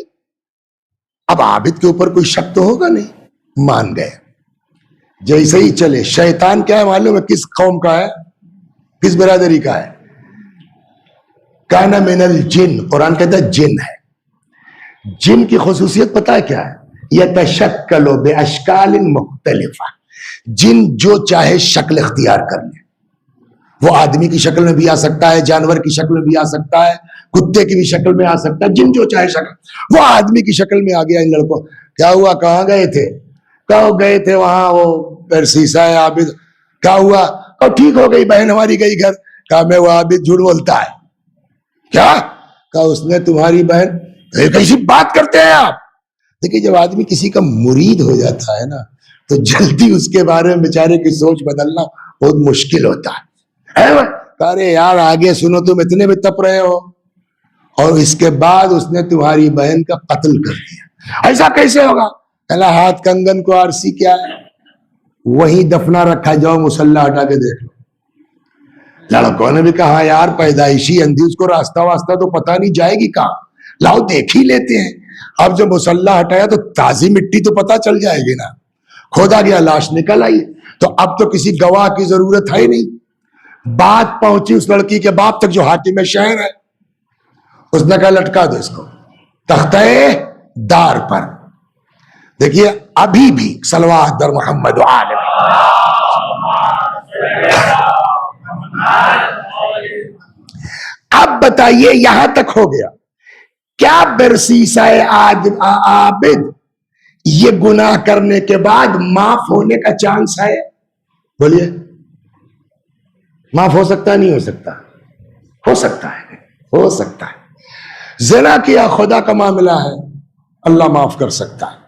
اب عابد کے اوپر کوئی شک تو ہوگا نہیں، مان گئے۔ جیسے ہی چلے، شیطان کیا ہے معلوم ہے کس قوم کا ہے، کس برادری کا ہے؟ کان من الجن، قرآن کہتا ہے جن ہے۔ جن کی خصوصیت پتہ ہے کیا ہے؟ یتشکل باشکال مختلفہ، جن جو چاہے شکل اختیار کر لے، وہ آدمی کی شکل میں بھی آ سکتا ہے، جانور کی شکل میں بھی آ سکتا ہے، کتے کی بھی شکل میں آ سکتا ہے، جن جو چاہے شکل، وہ آدمی کی شکل میں آ گیا ان لڑکوں۔ کیا ہوا؟ کہاں گئے تھے؟ کہاں گئے تھے؟ وہاں وہ برسیسا ہے عابد۔ کیا ہوا؟ کہا ٹھیک ہو گئی بہن ہماری گئی گھر۔ کہا میں وہ عابد جھوٹ بولتا ہے کیا؟ کہا اس نے تمہاری بہن، کیسی بات کرتے ہیں آپ؟ دیکھیے جب آدمی کسی کا مرید ہو جاتا ہے نا تو جلدی اس کے بارے میں بیچارے کی سوچ بدلنا بہت مشکل ہوتا ہے۔ ارے یار آگے سنو، تم اتنے میں تپ رہے ہو اور اس کے بعد اس نے تمہاری بہن کا قتل کر دیا، ایسا کیسے ہوگا؟ کہلا ہاتھ کنگن کو آرسی کیا ہے، وہی دفنا رکھا، جاؤ مسلح ہٹا کے دیکھ لو۔ لڑکوں نے بھی کہا یار پیدائشی اندھی، اس کو راستہ واسطہ تو پتہ نہیں جائے گی کہاں، لاؤ دیکھ ہی لیتے ہیں۔ اب جب مسلح ہٹایا تو تازی مٹی تو پتہ چل جائے گی نا، کھودا گیا لاش نکل آئی، تو اب تو کسی گواہ کی ضرورت ہے ہی نہیں۔ بات پہنچی اس لڑکی کے باپ تک جو حاکم شہر ہے، اس نے کہا لٹکا دو اس کو تختہ دار پر۔ دیکھیے ابھی بھی صلوات در محمد وآلہ، اب بتائیے یہاں تک ہو گیا، کیا برسیسہ عابد یہ گناہ کرنے کے بعد معاف ہونے کا چانس ہے؟ بولیے، معاف ہو سکتا ہے نہیں ہو سکتا؟ ہو سکتا ہے، ہو سکتا ہے۔ زنا کیا خدا کا معاملہ ہے، اللہ معاف کر سکتا ہے۔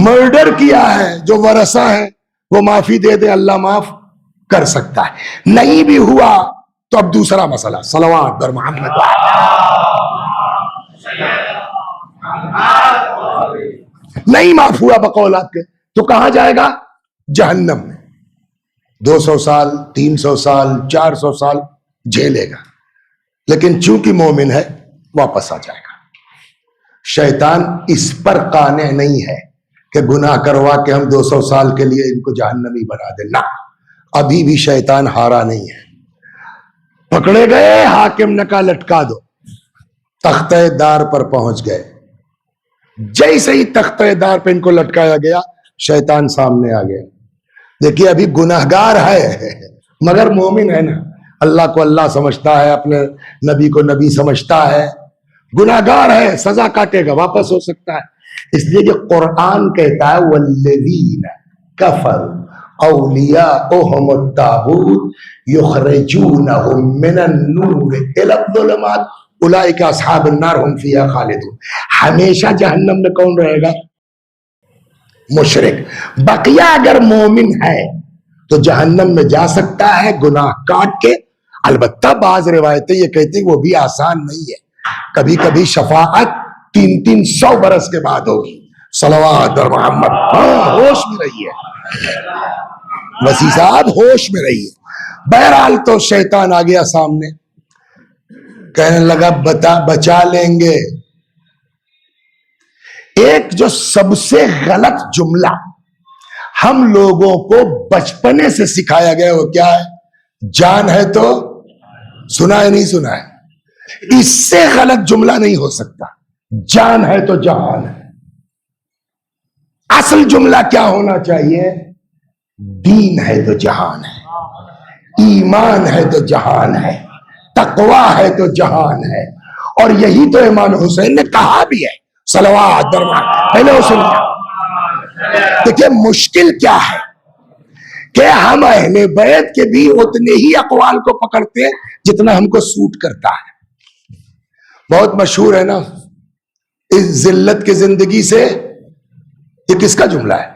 مرڈر کیا ہے جو ورثہ ہے وہ معافی دے دے، اللہ معاف کر سکتا ہے۔ نہیں بھی ہوا تو اب دوسرا مسئلہ، صلوات بر محمد۔ نہیں معاف ہوا بقول آپ کے تو کہاں جائے گا؟ جہنم میں 200 سال 300 سال 400 سال جھیلے گا، لیکن چونکہ مومن ہے واپس آ جائے گا۔ شیطان اس پر قانع نہیں ہے کہ گناہ کروا کے ہم 200 سال کے لیے ان کو جہنمی بنا دیں، نہ، ابھی بھی شیطان ہارا نہیں ہے۔ پکڑے گئے، حاکم نے کہا لٹکا دو، تختہ دار پر پہنچ گئے۔ جیسے ہی تختہ دار پہ ان کو لٹکایا گیا، شیطان سامنے آ گیا۔ دیکھیے ابھی گناہگار ہے مگر مومن ہے نا، اللہ کو اللہ سمجھتا ہے، اپنے نبی کو نبی سمجھتا ہے، گناہگار ہے، سزا کاٹے گا، واپس ہو سکتا ہے۔ اس لیے کہ قرآن کہتا ہے والذین کفروا اولیاؤہم الطاغوت یخرجونہم من النور الی الظلمات اولئک اصحاب النار ہم فیہا خالدون۔ ہمیشہ جہنم میں کون رہے گا؟ مشرک۔ بقیہ اگر مومن ہے تو جہنم میں جا سکتا ہے گناہ کاٹ کے، البتہ بعض روایتیں یہ کہتی ہیں وہ بھی آسان نہیں ہے، کبھی کبھی شفاعت 300 برس کے بعد ہوگی۔ صلوات اور محمد، ہاں ہوش میں رہیے وسیع صاحب، ہوش میں رہیے۔ بہرحال تو شیطان آ گیا سامنے، کہنے لگا بچا لیں گے۔ ایک جو سب سے غلط جملہ ہم لوگوں کو بچپنے سے سکھایا گیا وہ کیا ہے؟ جان ہے تو سنا ہے، نہیں سنا ہے؟ اس سے غلط جملہ نہیں ہو سکتا. جان ہے تو جہان ہے. اصل جملہ کیا ہونا چاہیے؟ دین ہے تو جہان ہے، ایمان ہے تو جہان ہے، تقوی ہے تو جہان ہے. اور یہی تو امام حسین نے کہا بھی ہے، صلوات پہلے حسین. دیکھیں مشکل کیا ہے کہ ہم اہل بیت کے بھی اتنے ہی اقوال کو پکڑتے ہیں جتنا ہم کو سوٹ کرتا ہے. بہت مشہور ہے نا، اس ذلت کی زندگی سے، یہ کس کا جملہ ہے؟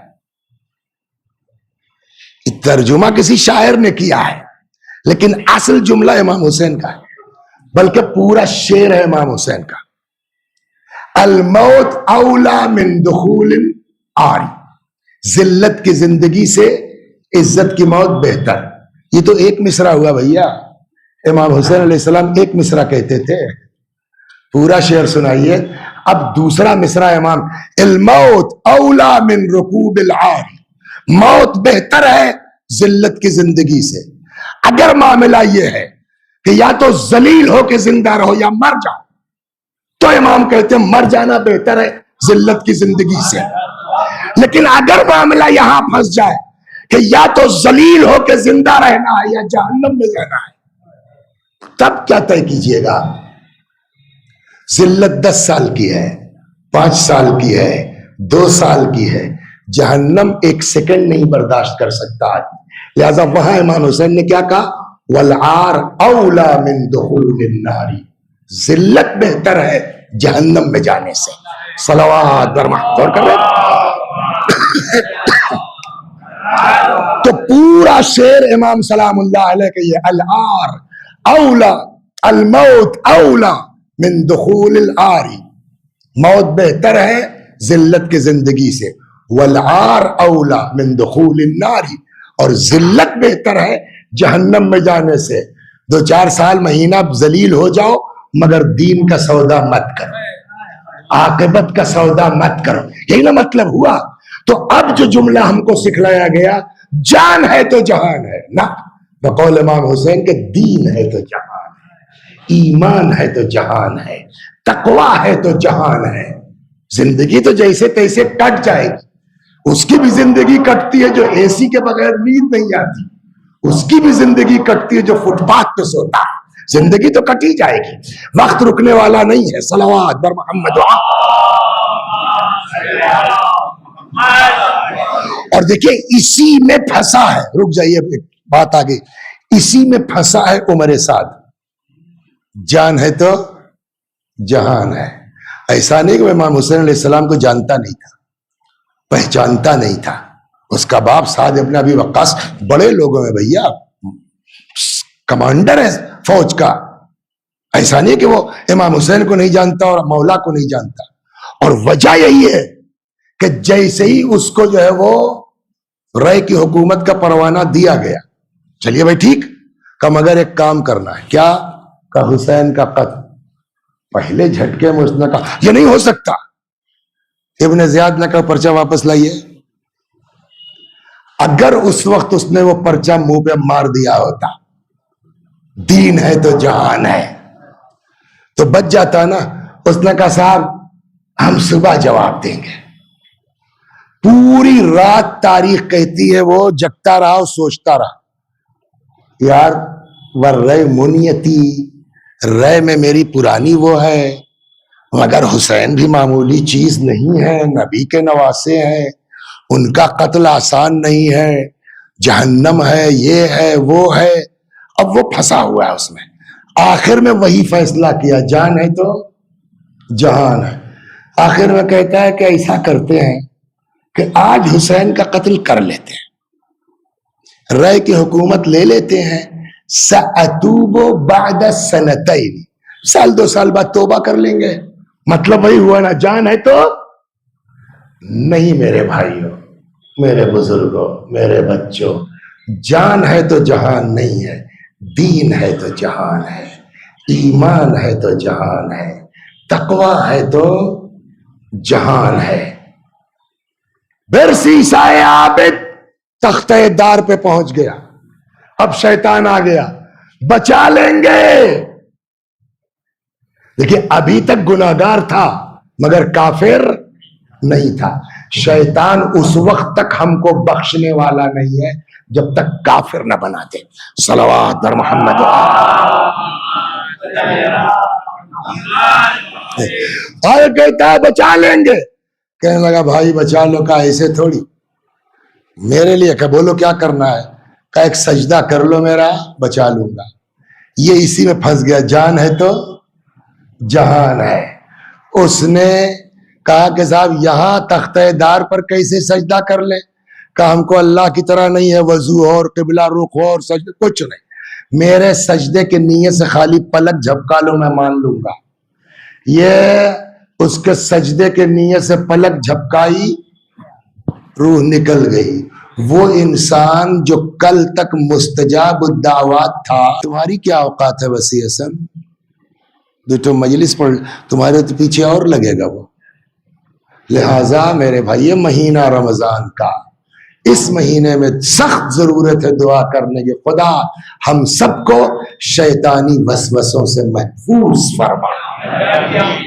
ترجمہ کسی شاعر نے کیا ہے، لیکن اصل جملہ امام حسین کا ہے، بلکہ پورا شعر ہے امام حسین کا. الموت اولا من دخول آری، ذلت کی زندگی سے عزت کی موت بہتر. یہ تو ایک مصرع ہوا بھیا. امام حسین علیہ السلام ایک مصرع کہتے تھے، پورا شعر سنائیے. اب دوسرا مصرع امام، الموت اولا من رکوب العاری، موت بہتر ہے ذلت کی زندگی سے. اگر معاملہ یہ ہے کہ یا تو ذلیل ہو کے زندہ رہو یا مر جاؤ، تو امام کہتے ہیں مر جانا بہتر ہے ذلت کی زندگی سے. لیکن اگر معاملہ یہاں پھنس جائے کہ یا تو ذلیل ہو کے زندہ رہنا ہے یا جہنم میں جانا ہے، تب کیا طے کیجئے گا؟ ذلت 10 سال کی ہے، 5 سال کی ہے، 2 سال کی ہے، جہنم 1 سیکنڈ نہیں برداشت کر سکتا. لہذا وہاں امام حسین نے کیا کہا؟ والعار اولا من دخول النار، ذلت بہتر ہے جہنم میں جانے سے. صلوات غور کر رہے. تو پورا شعر امام سلام اللہ علیہ کہ یہ العار اولا، الموت اولا من دخول العاری، موت بہتر ہے ذلت کی زندگی سے. والعار اولا من دخول النار، اور ذلت بہتر ہے جہنم میں جانے سے. 2-4 سال مہینہ ذلیل ہو جاؤ مگر دین کا سودا مت کرو، عاقبت کا سودا مت کرو. یہی نا مطلب ہوا. تو اب جو جملہ ہم کو سکھلایا گیا، جان ہے تو جہان ہے، نہ بقول امام حسین کے دین ہے تو جہان ہے، ایمان ہے تو جہان ہے، تقوی ہے تو جہان ہے. زندگی تو جیسے تیسے کٹ جائے گی. اس کی بھی زندگی کٹتی ہے جو اے سی کے بغیر نیند نہیں آتی، اس کی بھی زندگی کٹتی ہے جو فٹ پاتھ پہ سوتا ہے. زندگی تو کٹ ہی جائے گی، وقت رکنے والا نہیں ہے. صلوات بر محمد. اور دیکھیں اسی میں پھنسا ہے، رک جائیے بات آگے، اسی میں پھنسا ہے عمر سعد. جان ہے تو جہان ہے. ایسا نہیں کہ امام حسین علیہ السلام کو جانتا نہیں تھا، پہچانتا نہیں تھا. اس کا باپ سعد ابن ابی وقاص بڑے لوگوں میں بھیا، کمانڈر ہے فوج کا. ایسا نہیں کہ وہ امام حسین کو نہیں جانتا اور مولا کو نہیں جانتا. اور وجہ یہی ہے کہ جیسے ہی اس کو جو ہے وہ رائے کی حکومت کا پروانہ دیا گیا، چلیے بھائی ٹھیک کہ مگر ایک کام کرنا ہے. کیا؟ کہ حسین کا قتل. پہلے جھٹکے میں اس نے کہا یہ نہیں ہو سکتا. ابن زیاد نے کہا پرچہ واپس لائیے. اگر اس وقت اس نے وہ پرچہ منہ پہ مار دیا ہوتا، دین ہے تو جہان ہے، تو بچ جاتا نا. اس نے کہا صاحب ہم صبح جواب دیں گے. پوری رات تاریخ کہتی ہے وہ جگتا رہا اور سوچتا رہا، یار ورے منیتی، رے میں میری پرانی وہ ہے، مگر حسین بھی معمولی چیز نہیں ہے، نبی کے نواسے ہیں، ان کا قتل آسان نہیں ہے، جہنم ہے، یہ ہے وہ ہے. اب وہ پھنسا ہوا ہے اس میں. آخر میں وہی فیصلہ کیا، جان ہے تو جہان ہے. آخر میں کہتا ہے کہ ایسا کرتے ہیں کہ آج حسین کا قتل کر لیتے ہیں، رائے کی حکومت لے لیتے ہیں. سأتوب بعد سنتین، 1-2 سال بعد توبہ کر لیں گے. مطلب وہی ہوا نا، جان ہے تو نہیں. میرے بھائیوں، میرے بزرگوں، میرے بچوں، جان ہے تو جہان نہیں ہے، دین ہے تو جہان ہے، ایمان ہے تو جہان ہے، تقوی ہے تو جہان ہے. برسی سائے عابد تختہ دار پہ پہنچ گیا، اب شیطان آ گیا، بچا لیں گے. دیکھیں ابھی تک گناہگار تھا مگر کافر نہیں تھا. شیطان اس وقت تک ہم کو بخشنے والا نہیں ہے جب تک کافر نہ بنا دے. صلوات بر محمد. اور کہتا ہے بچا لیں گے. کہنے لگا بھائی بچا لو کا ایسے تھوڑی، میرے لیے کہ بولو کیا کرنا ہے، کہ ایک سجدہ کر لو میرا بچا لوں گا. یہ اسی میں پھنس گیا، جان ہے تو جہان ہے. اس نے کہا کہ صاحب یہاں تختہ دار پر کیسے سجدہ کر لیں، کہ ہم کو اللہ کی طرح نہیں ہے وضو ہو اور قبلہ رخ ہو اور سجدہ کچھ نہیں، میرے سجدے کے نیت سے خالی پلک جھپکا لو میں مان لوں گا. یہ اس کے سجدے کے نیت سے پلک جھپکائی، روح نکل گئی. وہ انسان جو کل تک مستجاب الدعوات تھا. تمہاری کیا اوقات ہے وسیع حسن؟ تو مجلس پر تمہارے تو پیچھے اور لگے گا وہ. لہذا میرے بھائی یہ مہینہ رمضان کا، اس مہینے میں سخت ضرورت ہے دعا کرنے کی، خدا ہم سب کو شیطانی وسوسوں سے محفوظ فرما.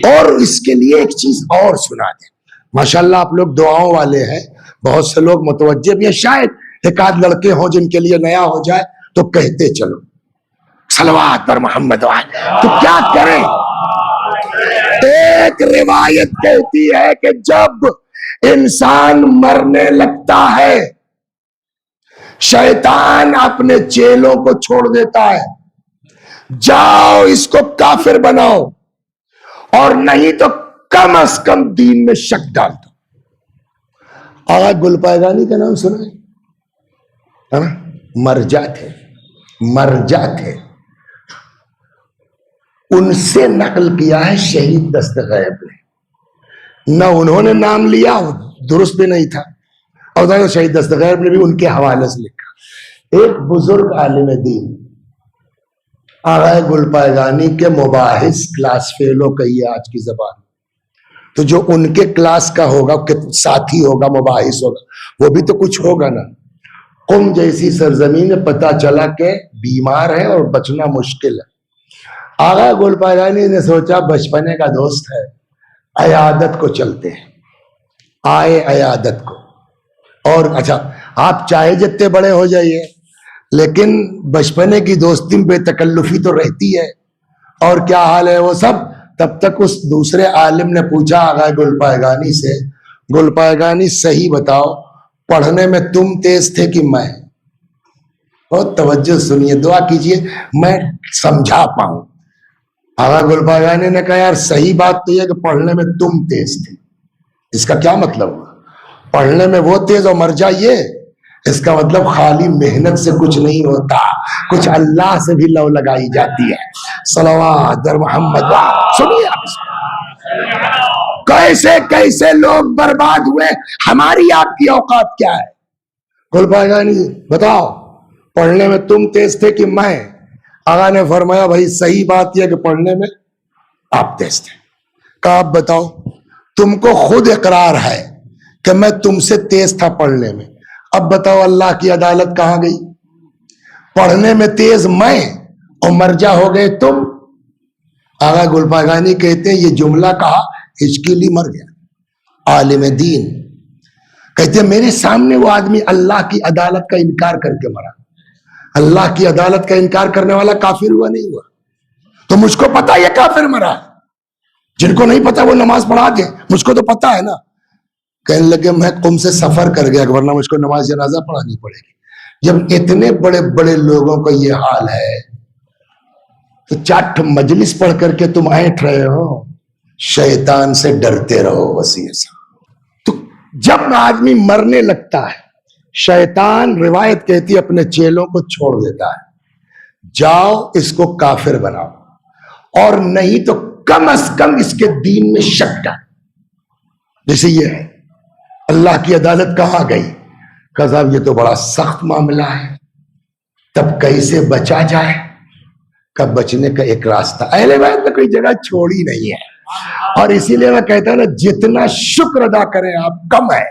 اور اس کے لیے ایک چیز اور سنا دیں. ماشاءاللہ آپ لوگ دعاؤں والے ہیں، بہت سے لوگ متوجہ بھی ہیں، شاید ایک آدھ لڑکے ہوں جن کے لیے نیا ہو جائے تو کہتے چلو صلوات پر محمد. تو کیا کریں؟ ایک روایت کہتی ہے کہ جب انسان مرنے لگتا ہے شیطان اپنے چیلوں کو چھوڑ دیتا ہے، جاؤ اس کو کافر بناؤ اور نہیں تو کم از کم دین میں شک ڈال دو. آغا گلپائگانی کا نام سنا ہے؟ مرجع تھے. ان سے نقل کیا ہے شہید دستغیب نے، نہ انہوں نے نام لیا، درست بھی نہیں تھا، اور شہید دستغیب نے بھی ان کے حوالے سے لکھا. ایک بزرگ عالم دین آغا گلپائگانی کے مباحث کلاس فیلو کہیے آج کی زبان، تو جو ان کے کلاس کا ہوگا ساتھی ہوگا مباحث ہوگا، وہ بھی تو کچھ ہوگا نا. قم جیسی سرزمین میں پتہ چلا کہ بیمار ہے اور بچنا مشکل ہے. آغا گلپائگانی نے سوچا بچپنے کا دوست ہے، عیادت کو چلتے ہیں. آئے عیادت کو. اور اچھا آپ چاہے جتنے بڑے ہو جائیے لیکن بچپنے کی دوستی بے تکلفی تو رہتی ہے. اور کیا حال ہے وہ سب. تب تک اس دوسرے عالم نے پوچھا آغا گلپائگانی سے، گلپائگانی صحیح بتاؤ پڑھنے میں تم تیز تھے کہ میں؟ بہت توجہ سنیے، دعا کیجئے میں سمجھا پاؤں. آغا گلپائگانی نے کہا یار صحیح بات تو یہ کہ پڑھنے میں تم تیز تھے. اس کا کیا مطلب ہوا؟ پڑھنے میں وہ تیز اور مرجع یہ، اس کا مطلب خالی محنت سے کچھ نہیں ہوتا، کچھ اللہ سے بھی لو لگائی جاتی ہے. صلوات در محمد. سنیے کیسے کیسے لوگ برباد ہوئے، ہماری آپ کی اوقات کیا ہے؟ گلپائگانی بتاؤ پڑھنے میں تم تیز تھے کہ میں؟ آغا نے فرمایا بھائی صحیح بات یہ کہ پڑھنے میں آپ تیز تھے. کہا آپ بتاؤ تم کو خود اقرار ہے کہ میں تم سے تیز تھا پڑھنے میں، اب بتاؤ اللہ کی عدالت کہاں گئی؟ پڑھنے میں تیز میں اور مرجع ہو گئے تم. آغا گلپائگانی کہتے ہیں یہ جملہ کہا ہچکیلی مر گیا. عالم دین کہتے ہیں میرے سامنے وہ آدمی اللہ کی عدالت کا انکار کر کے مرا. اللہ کی عدالت کا انکار کرنے والا کافر ہوا نہیں ہوا؟ تو مجھ کو پتا یہ کافر مرا. جن کو نہیں پتا وہ نماز پڑھا دے، مجھ کو تو پتا ہے نا. کہنے لگے میں قم سے سفر کر گیا ورنہ مجھ کو نماز جنازہ پڑھانی پڑے گی. جب اتنے بڑے بڑے لوگوں کا یہ حال ہے تو چٹ مجلس پڑھ کر کے تم ایٹھ رہے ہو. شیطان سے ڈرتے رہو وسیع سے. تو جب آدمی مرنے لگتا ہے شیطان روایت کہتی ہے اپنے چیلوں کو چھوڑ دیتا ہے، جاؤ اس کو کافر بناؤ اور نہیں تو کم از کم اس کے دین میں شک ڈال. جیسے یہ ہے اللہ کی عدالت کہاں گئی؟ کہ صاحب یہ تو بڑا سخت معاملہ ہے، تب کیسے بچا جائے؟ کہ بچنے کا ایک راستہ اہل بیت نے کوئی جگہ چھوڑی نہیں ہے. اور اسی لیے میں کہتا ہوں نا جتنا شکر ادا کریں آپ کم ہے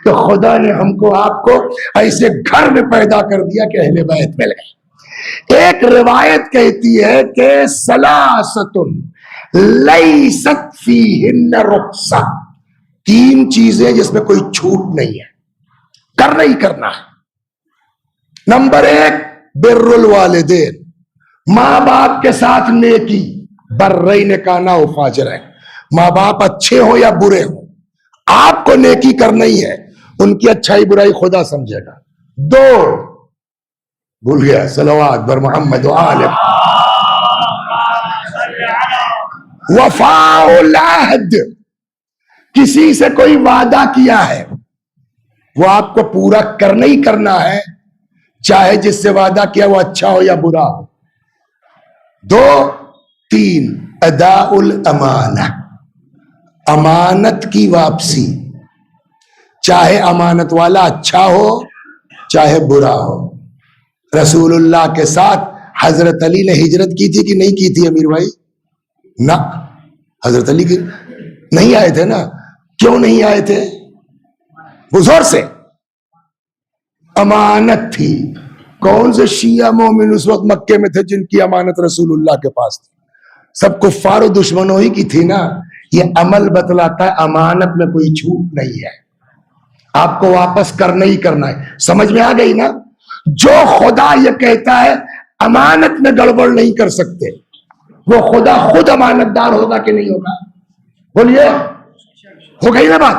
کہ خدا نے ہم کو آپ کو ایسے گھر میں پیدا کر دیا کہ اہل بیت مل گئے۔ ایک روایت کہتی ہے کہ ثلاثۃ لیست فیہن رخصہ، تین چیزیں جس میں کوئی چھوٹ نہیں ہے، کرنا ہی کرنا ہے۔ نمبر ایک بر الوالدین، ماں باپ کے ساتھ نیکی، برین کانا و فاجرین، ماں باپ اچھے ہو یا برے ہو آپ کو نیکی کرنا ہی ہے، ان کی اچھائی برائی خدا سمجھے گا۔ دو، بھول گیا، صلوات بر محمد و آل وفاء العہد، کسی سے کوئی وعدہ کیا ہے وہ آپ کو پورا کرنا ہی کرنا ہے، چاہے جس سے وعدہ کیا وہ اچھا ہو یا برا ہو۔ دو، تین، اداء الامانہ، امانت کی واپسی، چاہے امانت والا اچھا ہو چاہے برا ہو۔ رسول اللہ کے ساتھ حضرت علی نے ہجرت کی تھی کہ نہیں کی تھی امیر بھائی؟ نہ، حضرت علی کی نہیں آئے تھے نا۔ کیوں نہیں آئے تھے؟ بزرگ سے امانت تھی۔ کون سے شیعہ مومن اس وقت مکے میں تھے جن کی امانت رسول اللہ کے پاس تھی؟ سب کفار و دشمنوں ہی کی تھی نا۔ یہ عمل بتلاتا ہے امانت میں کوئی چھوٹ نہیں ہے، آپ کو واپس کرنا ہی کرنا ہے۔ سمجھ میں آ گئی نا؟ جو خدا یہ کہتا ہے امانت میں گڑبڑ نہیں کر سکتے، وہ خدا خود امانت دار ہوگا کہ نہیں ہوگا؟ بولیے، ہو گئی نا بات؟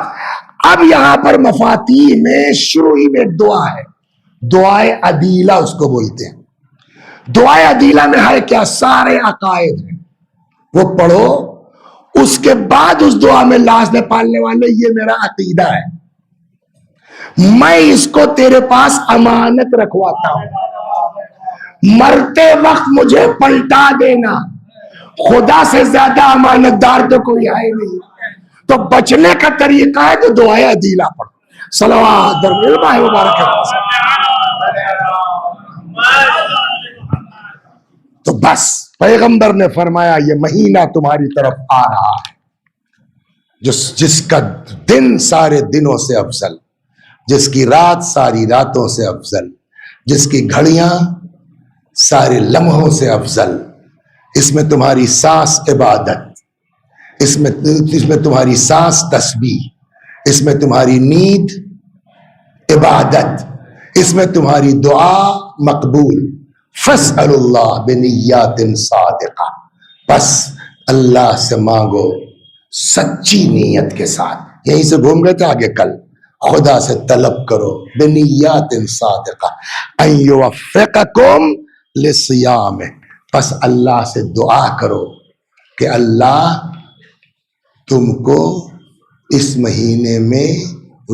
اب یہاں پر مفاتیح میں شروع ہی میں ایک دعا ہے، دعائے عدیلہ اس کو بولتے ہیں۔ دعائے عدیلہ میں ہے کیا؟ سارے عقائد ہیں، وہ پڑھو، اس کے بعد اس دعا میں لاز میں پالنے والے یہ میرا عقیدہ ہے، میں اس کو تیرے پاس امانت رکھواتا ہوں، مرتے وقت مجھے پلٹا دینا، خدا سے زیادہ امانت دار تو کوئی ہے نہیں۔ تو بچنے کا طریقہ ہے تو دعائے عدیلہ پڑھو، صلوات در مبارک ہے۔ تو بس پیغمبر نے فرمایا یہ مہینہ تمہاری طرف آ رہا ہے جس کا دن سارے دنوں سے افضل، جس کی رات ساری راتوں سے افضل، جس کی گھڑیاں سارے لمحوں سے افضل، اس میں تمہاری سانس عبادت، اس میں تمہاری سانس تسبیح، اس میں تمہاری نیند عبادت، اس میں تمہاری دعا مقبول۔ فاسأل اللہ بنیات صادقہ، بس اللہ سے مانگو سچی نیت کے ساتھ۔ یہیں سے گھوم گئے تھے آگے کل، خدا سے طلب کرو بنیات صادقہ ان یوفقکم للصیام، بس اللہ سے دعا کرو کہ اللہ تم کو اس مہینے میں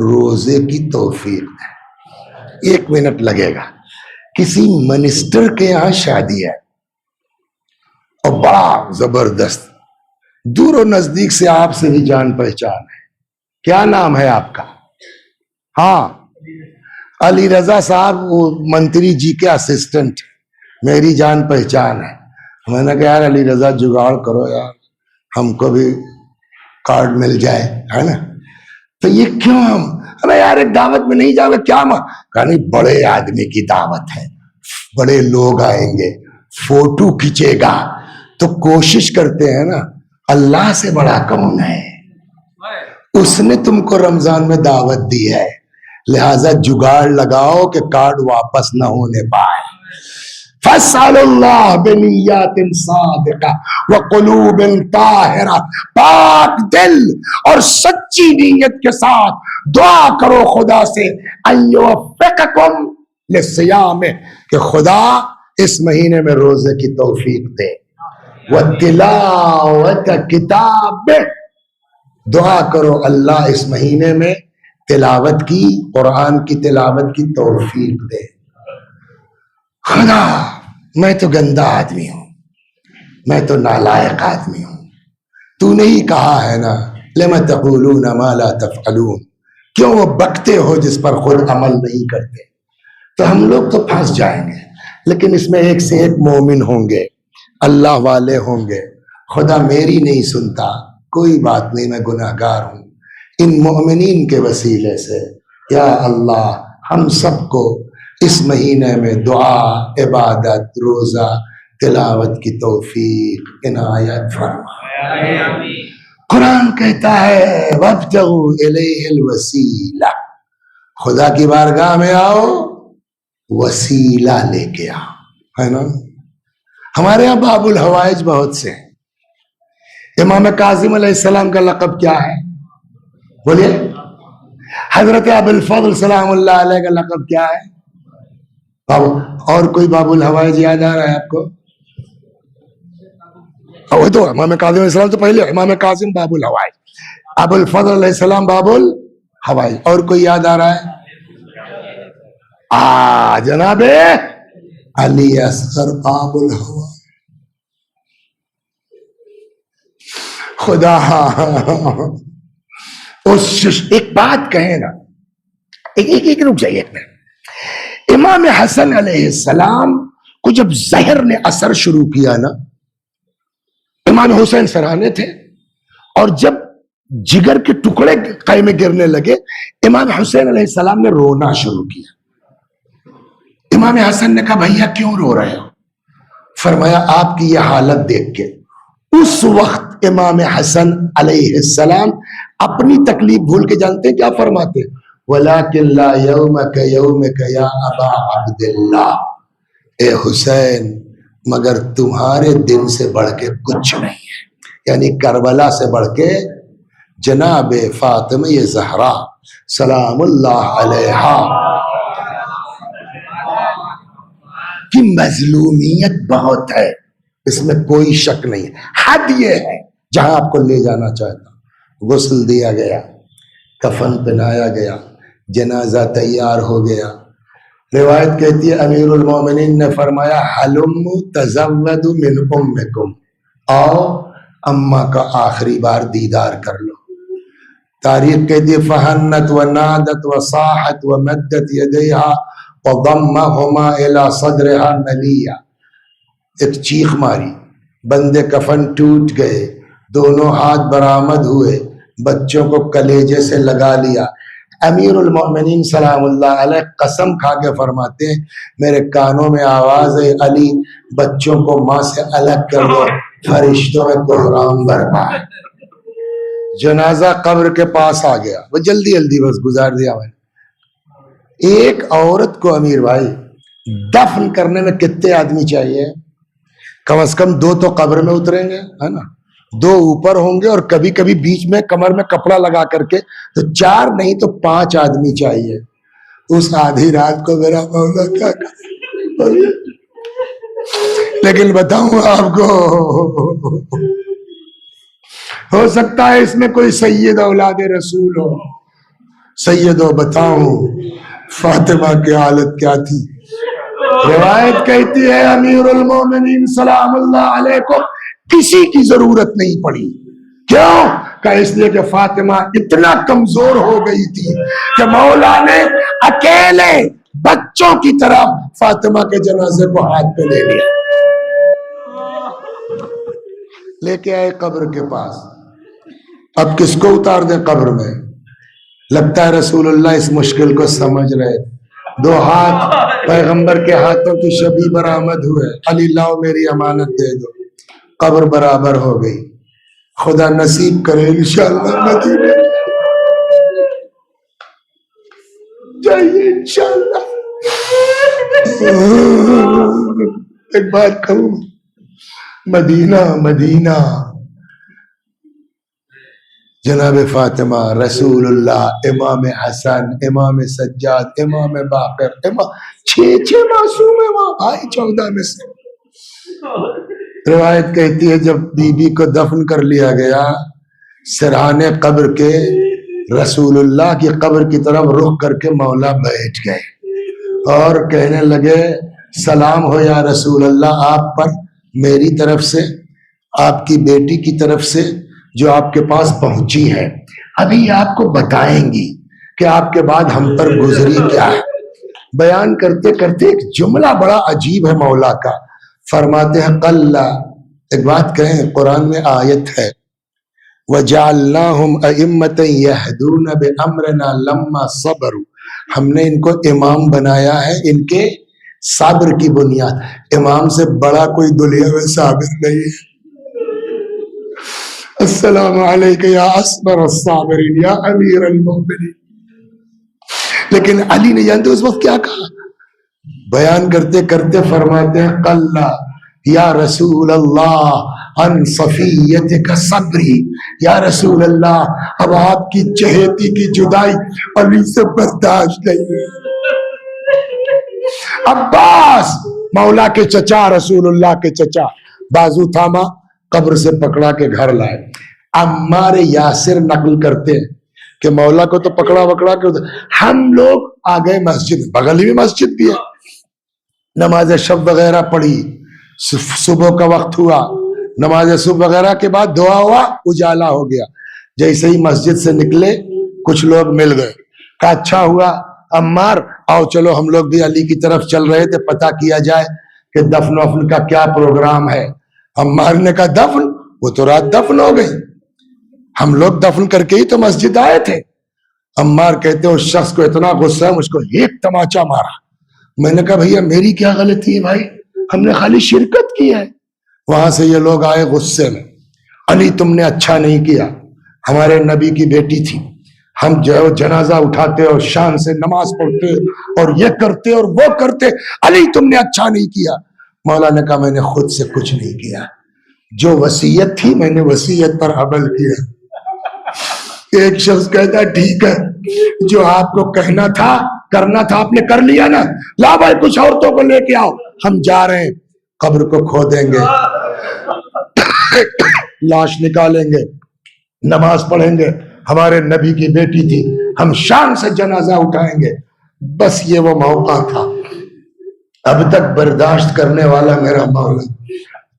روزے کی توفیق دے۔ 1 منٹ لگے گا، کسی منسٹر کے یہاں شادی ہے اور بڑا زبردست، دور و نزدیک سے آپ سے بھی جان پہچان ہے، کیا نام ہے آپ کا؟ ہاں، علی رضا صاحب، وہ منتری جی کے اسسٹنٹ، میری جان پہچان ہے۔ میں نے کہا یار علی رضا جگاڑ کرو یار، ہم کو بھی کارڈ مل جائے، ہے نا؟ تو یہ کیوں ہمیں یار ایک دعوت میں نہیں جاؤ گے کیا؟ کہا نہیں، بڑے آدمی کی دعوت ہے، بڑے لوگ آئیں گے، فوٹو کھینچے گا، تو کوشش کرتے ہیں نا، اللہ سے بڑا کون ہے؟ اس نے تم کو رمضان میں دعوت دی ہے، لہذا جگاڑ لگاؤ کہ کارڈ واپس نہ ہونے پائے۔ فَاسْأَلُ اللَّهَ بِنِيَّاتٍ صَادِقَةٍ وَقُلُوبٍ طَاهِرَةٍ، پاک دل اور سچی نیت کے ساتھ دعا کرو خدا سے ان یوفقکم للصیام، کہ خدا اس مہینے میں روزے کی توفیق دے، وَتِلَاوَةَ کتابہ، دعا کرو اللہ اس مہینے میں تلاوت کی، قرآن کی تلاوت کی توفیق دے۔ خدا میں تو گندا آدمی ہوں، میں تو نالائق آدمی ہوں، تو نے ہی کہا ہے نا لَمَ تَقُولُونَ مَا لَا تَفْعَلُونَ، کیوں وہ بکتے ہو جس پر خود عمل نہیں کرتے؟ تو ہم لوگ تو پھنس جائیں گے، لیکن اس میں ایک سے ایک مومن ہوں گے، اللہ والے ہوں گے۔ خدا میری نہیں سنتا، کوئی بات نہیں، میں گناہگار ہوں، ان مومنین کے وسیلے سے یا اللہ ہم سب کو اس مہینے میں دعا، عبادت، روزہ، تلاوت کی توفیق عنایت فرما۔ قرآن کہتا ہے وَابْتَغُوا إِلَيْهِ الْوَسِيلَةَ، خدا کی بارگاہ میں آؤ، وسیلہ لے کے آؤ، ہے نا؟ ہمارے یہاں باب الحوائج بہت سے ہیں۔ امام کاظم علیہ السلام کا لقب کیا ہے؟ بولیے۔ حضرت ابو الفضل سلام اللہ علیہ کا لقب کیا ہے؟ اور کوئی باب الحوائج یاد آ رہا ہے آپ کو؟ وہ تو امام کاظم علیہ السلام تو پہلے، امام کاظم باب الحوائج، ابو الفضل علیہ السلام باب الحوائج، اور کوئی یاد آ رہا ہے؟ جناب علی اصغر باب الحوائج۔ خدا ایک بات کہیں نا، ایک رک جائیے ایک منٹ۔ امام حسن علیہ السلام کو جب زہر نے اثر شروع کیا نا، امام حسین سرانے تھے، اور جب جگر کے ٹکڑے قے میں گرنے لگے، امام حسین علیہ السلام نے رونا شروع کیا۔ امام حسن نے کہا بھیا کیوں رو رہے ہو؟ فرمایا آپ کی یہ حالت دیکھ کے۔ اس وقت امام حسن علیہ السلام اپنی تکلیف بھول کے جانتے ہیں کیا فرماتے؟ وَلَكِنْ لَا يَوْمَكَ يَوْمِكَ يَا أَبَا عَبْدِ اللَّهِ، اے حسین مگر تمہارے دن سے بڑھ کے کچھ نہیں ہے، یعنی کربلا سے بڑھ کے جناب فاطمہ زہرا سلام اللہ علیہا کی مظلومیت بہت ہے، اس میں کوئی شک نہیں ہے۔ حد یہ ہے جہاں آپ کو لے جانا چاہتا ہوں، غسل دیا گیا، کفن پہنایا گیا، جنازہ تیار ہو گیا، روایت کہتی ہے امیر المومنین نے فرمایا حلم تزود من امکم، آؤ اماں کا آخری بار دیدار کر لو۔ تاریخ کہتی ہے فہنت ونادت وصاحت ومدت یدیہا وضمہما الی صدرہا ملیہ، ایک چیخ ماری، بندے کفن ٹوٹ گئے، دونوں ہاتھ برآمد ہوئے، بچوں کو کلیجے سے لگا لیا۔ امیر المومنین سلام اللہ علیہ قسم کھا کے فرماتے ہیں میرے کانوں میں آواز ہے علی بچوں کو ماں سے الگ کر دو، فرشتوں میں کوہرام برپا ہے۔ جنازہ قبر کے پاس آ گیا، وہ جلدی جلدی بس گزار دیا میں نے۔ ایک عورت کو امیر بھائی دفن کرنے میں کتنے آدمی چاہیے؟ کم از کم 2 تو قبر میں اتریں گے، ہے نا، 2 اوپر ہوں گے، اور کبھی کبھی بیچ میں کمر میں کپڑا لگا کر کے، تو 4 نہیں تو 5 آدمی چاہیے۔ اس آدھی رات کو میرا مولا کیا کرے؟ لیکن بتاؤں آپ کو، ہو سکتا ہے اس میں کوئی سید اولاد رسول ہو۔ سیدو بتاؤں فاطمہ کی حالت کیا تھی؟ روایت کہتی ہے امیر المومنین سلام اللہ علیہ کو کسی کی ضرورت نہیں پڑی۔ کیوں؟ کہ اس لیے کہ فاطمہ اتنا کمزور ہو گئی تھی کہ مولا نے اکیلے بچوں کی طرح فاطمہ کے جنازے کو ہاتھ پہ لے لیا، لے کے آئے قبر کے پاس۔ اب کس کو اتار دیں قبر میں؟ لگتا ہے رسول اللہ اس مشکل کو سمجھ رہے، 2 ہاتھ پیغمبر کے ہاتھوں کی شبیہ برآمد ہوئے، علی لاؤ میری امانت دے دو، قبر برابر ہو گئی۔ خدا نصیب کرے انشاءاللہ مدینے جائیے انشاءاللہ۔ ایک بات کہوں، مدینہ مدینہ جناب فاطمہ، رسول اللہ، امام حسن، امام سجاد، امام باقر، 6 معصوم ہیں وہاں بھائی 14 میں سے۔ روایت کہتی ہے جب بی بی کو دفن کر لیا گیا، سرہانے قبر کے رسول اللہ کی قبر کی طرف رخ کر کے مولا بیٹھ گئے اور کہنے لگے سلام ہو یا رسول اللہ آپ پر، میری طرف سے، آپ کی بیٹی کی طرف سے جو آپ کے پاس پہنچی ہے، ابھی آپ کو بتائیں گی کہ آپ کے بعد ہم پر گزری کیا ہے۔ بیان کرتے کرتے ایک جملہ بڑا عجیب ہے مولا کا، فرماتے ہیں قلّ، ایک بات کہیں قرآن میں آیت ہے وَجَعَلْنَاهُمْ أَئِمَّةً يَهْدُونَ بِأَمْرِنَا لَمَّا صَبَرُوا، ہم نے ان کو امام بنایا ہے ان کے صبر کی بنیاد. امام سے بڑا کوئی دنیا میں صابر نہیں ہے. السلام علیکم یا اصبر الصابرین یا امیر المؤمنین. لیکن علی نے جانتے اس وقت کیا کہا؟ بیان کرتے کرتے فرماتے ہیں قَلَّا یا رسول اللہ ان صفیتک صبری، یا رسول اللہ اب آپ کی چہیتی کی جدائی علی سے برداشت نہیں ہے. عباس مولا کے چچا، رسول اللہ کے چچا، بازو تھاما، قبر سے پکڑا کے گھر لائے. عمار یاسر نقل کرتے ہیں کہ مولا کو تو پکڑا وکڑا کے ہم لوگ آ گئے مسجد، بغل میں مسجد بھی ہے، نماز شب وغیرہ پڑھی، صبح کا وقت ہوا، نماز صبح وغیرہ کے بعد دعا ہوا، اجالا ہو گیا. جیسے ہی مسجد سے نکلے کچھ لوگ مل گئے، کہا اچھا ہوا عمار آؤ چلو ہم لوگ بھی علی کی طرف چل رہے تھے، پتہ کیا جائے کہ دفن وفن کا کیا پروگرام ہے. عمار نے کہا دفن؟ وہ تو رات دفن ہو گئی، ہم لوگ دفن کر کے ہی تو مسجد آئے تھے. عمار کہتے اس شخص کو اتنا غصہ ہے مجھ کو ایک تماچا مارا. میں نے کہا بھیا میری کیا غلطی ہے بھائی، ہم نے خالی شرکت کی ہے. وہاں سے یہ لوگ آئے غصے میں، علی تم نے اچھا نہیں کیا، ہمارے نبی کی بیٹی تھی، ہم جو ہے جنازہ اٹھاتے اور شان سے نماز پڑھتے اور یہ کرتے اور وہ کرتے، علی تم نے اچھا نہیں کیا. مولا نے کہا میں نے خود سے کچھ نہیں کیا، جو وصیت تھی میں نے وصیت پر عمل کیا. ایک شخص کہتا ٹھیک ہے جو آپ کو کہنا تھا کرنا تھا آپ نے کر لیا نا، لا بھائی کچھ عورتوں کو لے کے آؤ، ہم جا رہے ہیں قبر کو کھودیں گے، لاش نکالیں گے، نماز پڑھیں گے، ہمارے نبی کی بیٹی تھی، ہم شان سے جنازہ اٹھائیں گے. بس یہ وہ موقع تھا. اب تک برداشت کرنے والا میرا مولا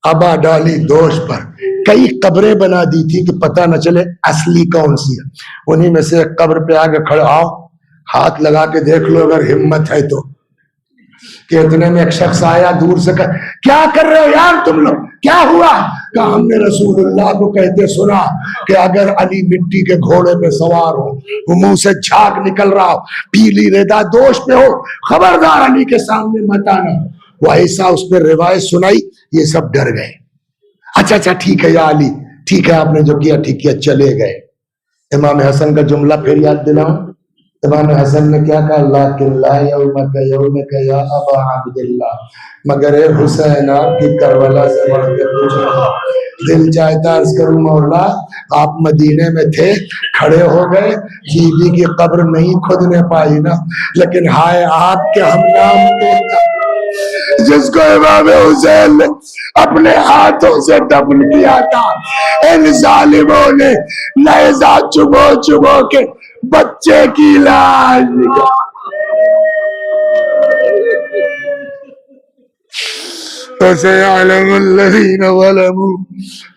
ابا ڈالی دوش پر کئی قبریں بنا دی تھی کہ پتہ نہ چلے اصلی کون سی ہے. انہی میں سے ایک قبر پہ آگے کھڑے، آؤ ہاتھ لگا کے دیکھ لو اگر ہمت ہے تو. کہ اتنے میں ایک شخص آیا دور سے کہا کیا کر رہے ہو یار تم لوگ، کیا ہوا؟ کہا ہم نے رسول اللہ کو کہتے سنا کہ اگر علی مٹی کے گھوڑے پہ سوار ہو، وہ منہ سے جھاگ نکل رہا ہو، پیلی ریدا دوش پہ ہو، خبردار علی کے سامنے مت آنا. وہ ایسا اس نے روایت سنائی، یہ سب ڈر گئے. اچھا اچھا ٹھیک ہے یا علی، ٹھیک ہے آپ نے جو کیا ٹھیک کیا، چلے گئے. امام حسن کا جملہ پھر یاد دلاؤں. امام حسن نے کیا کہا؟ لیکن لا یومک یومک یا ابا عبداللہ، مگر اے حسین آپ کی کربلا سے بڑھ کے کچھ نہیں. دل چاہتا عرض کروں مولا آپ مدینے میں تھے، کھڑے ہو گئے، بی بی کی قبر نہیں کھودنے پائی نا، لیکن ہائے آپ کے ہم نام دیتا جس کو امام حسین نے اپنے ہاتھوں سے دفن کیا تھا، ان ظالموں نے نیزہ چبو چبو کے بچے کی لاش نکال. فَسَيَعْلَمُ الَّذِينَ ظَلَمُوا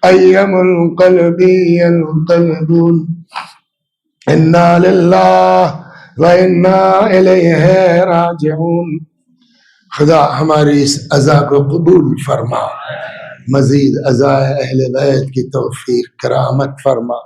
أَيَّ مُنقَلَبٍ يَنقَلِبُونَ. إِنَّا لِلَّهِ وَإِنَّا إِلَيْهِ رَاجِعُونَ. خدا ہماری اس عزا کو قبول فرما، مزید عزائے اہل بیت کی توفیق کرامت فرما.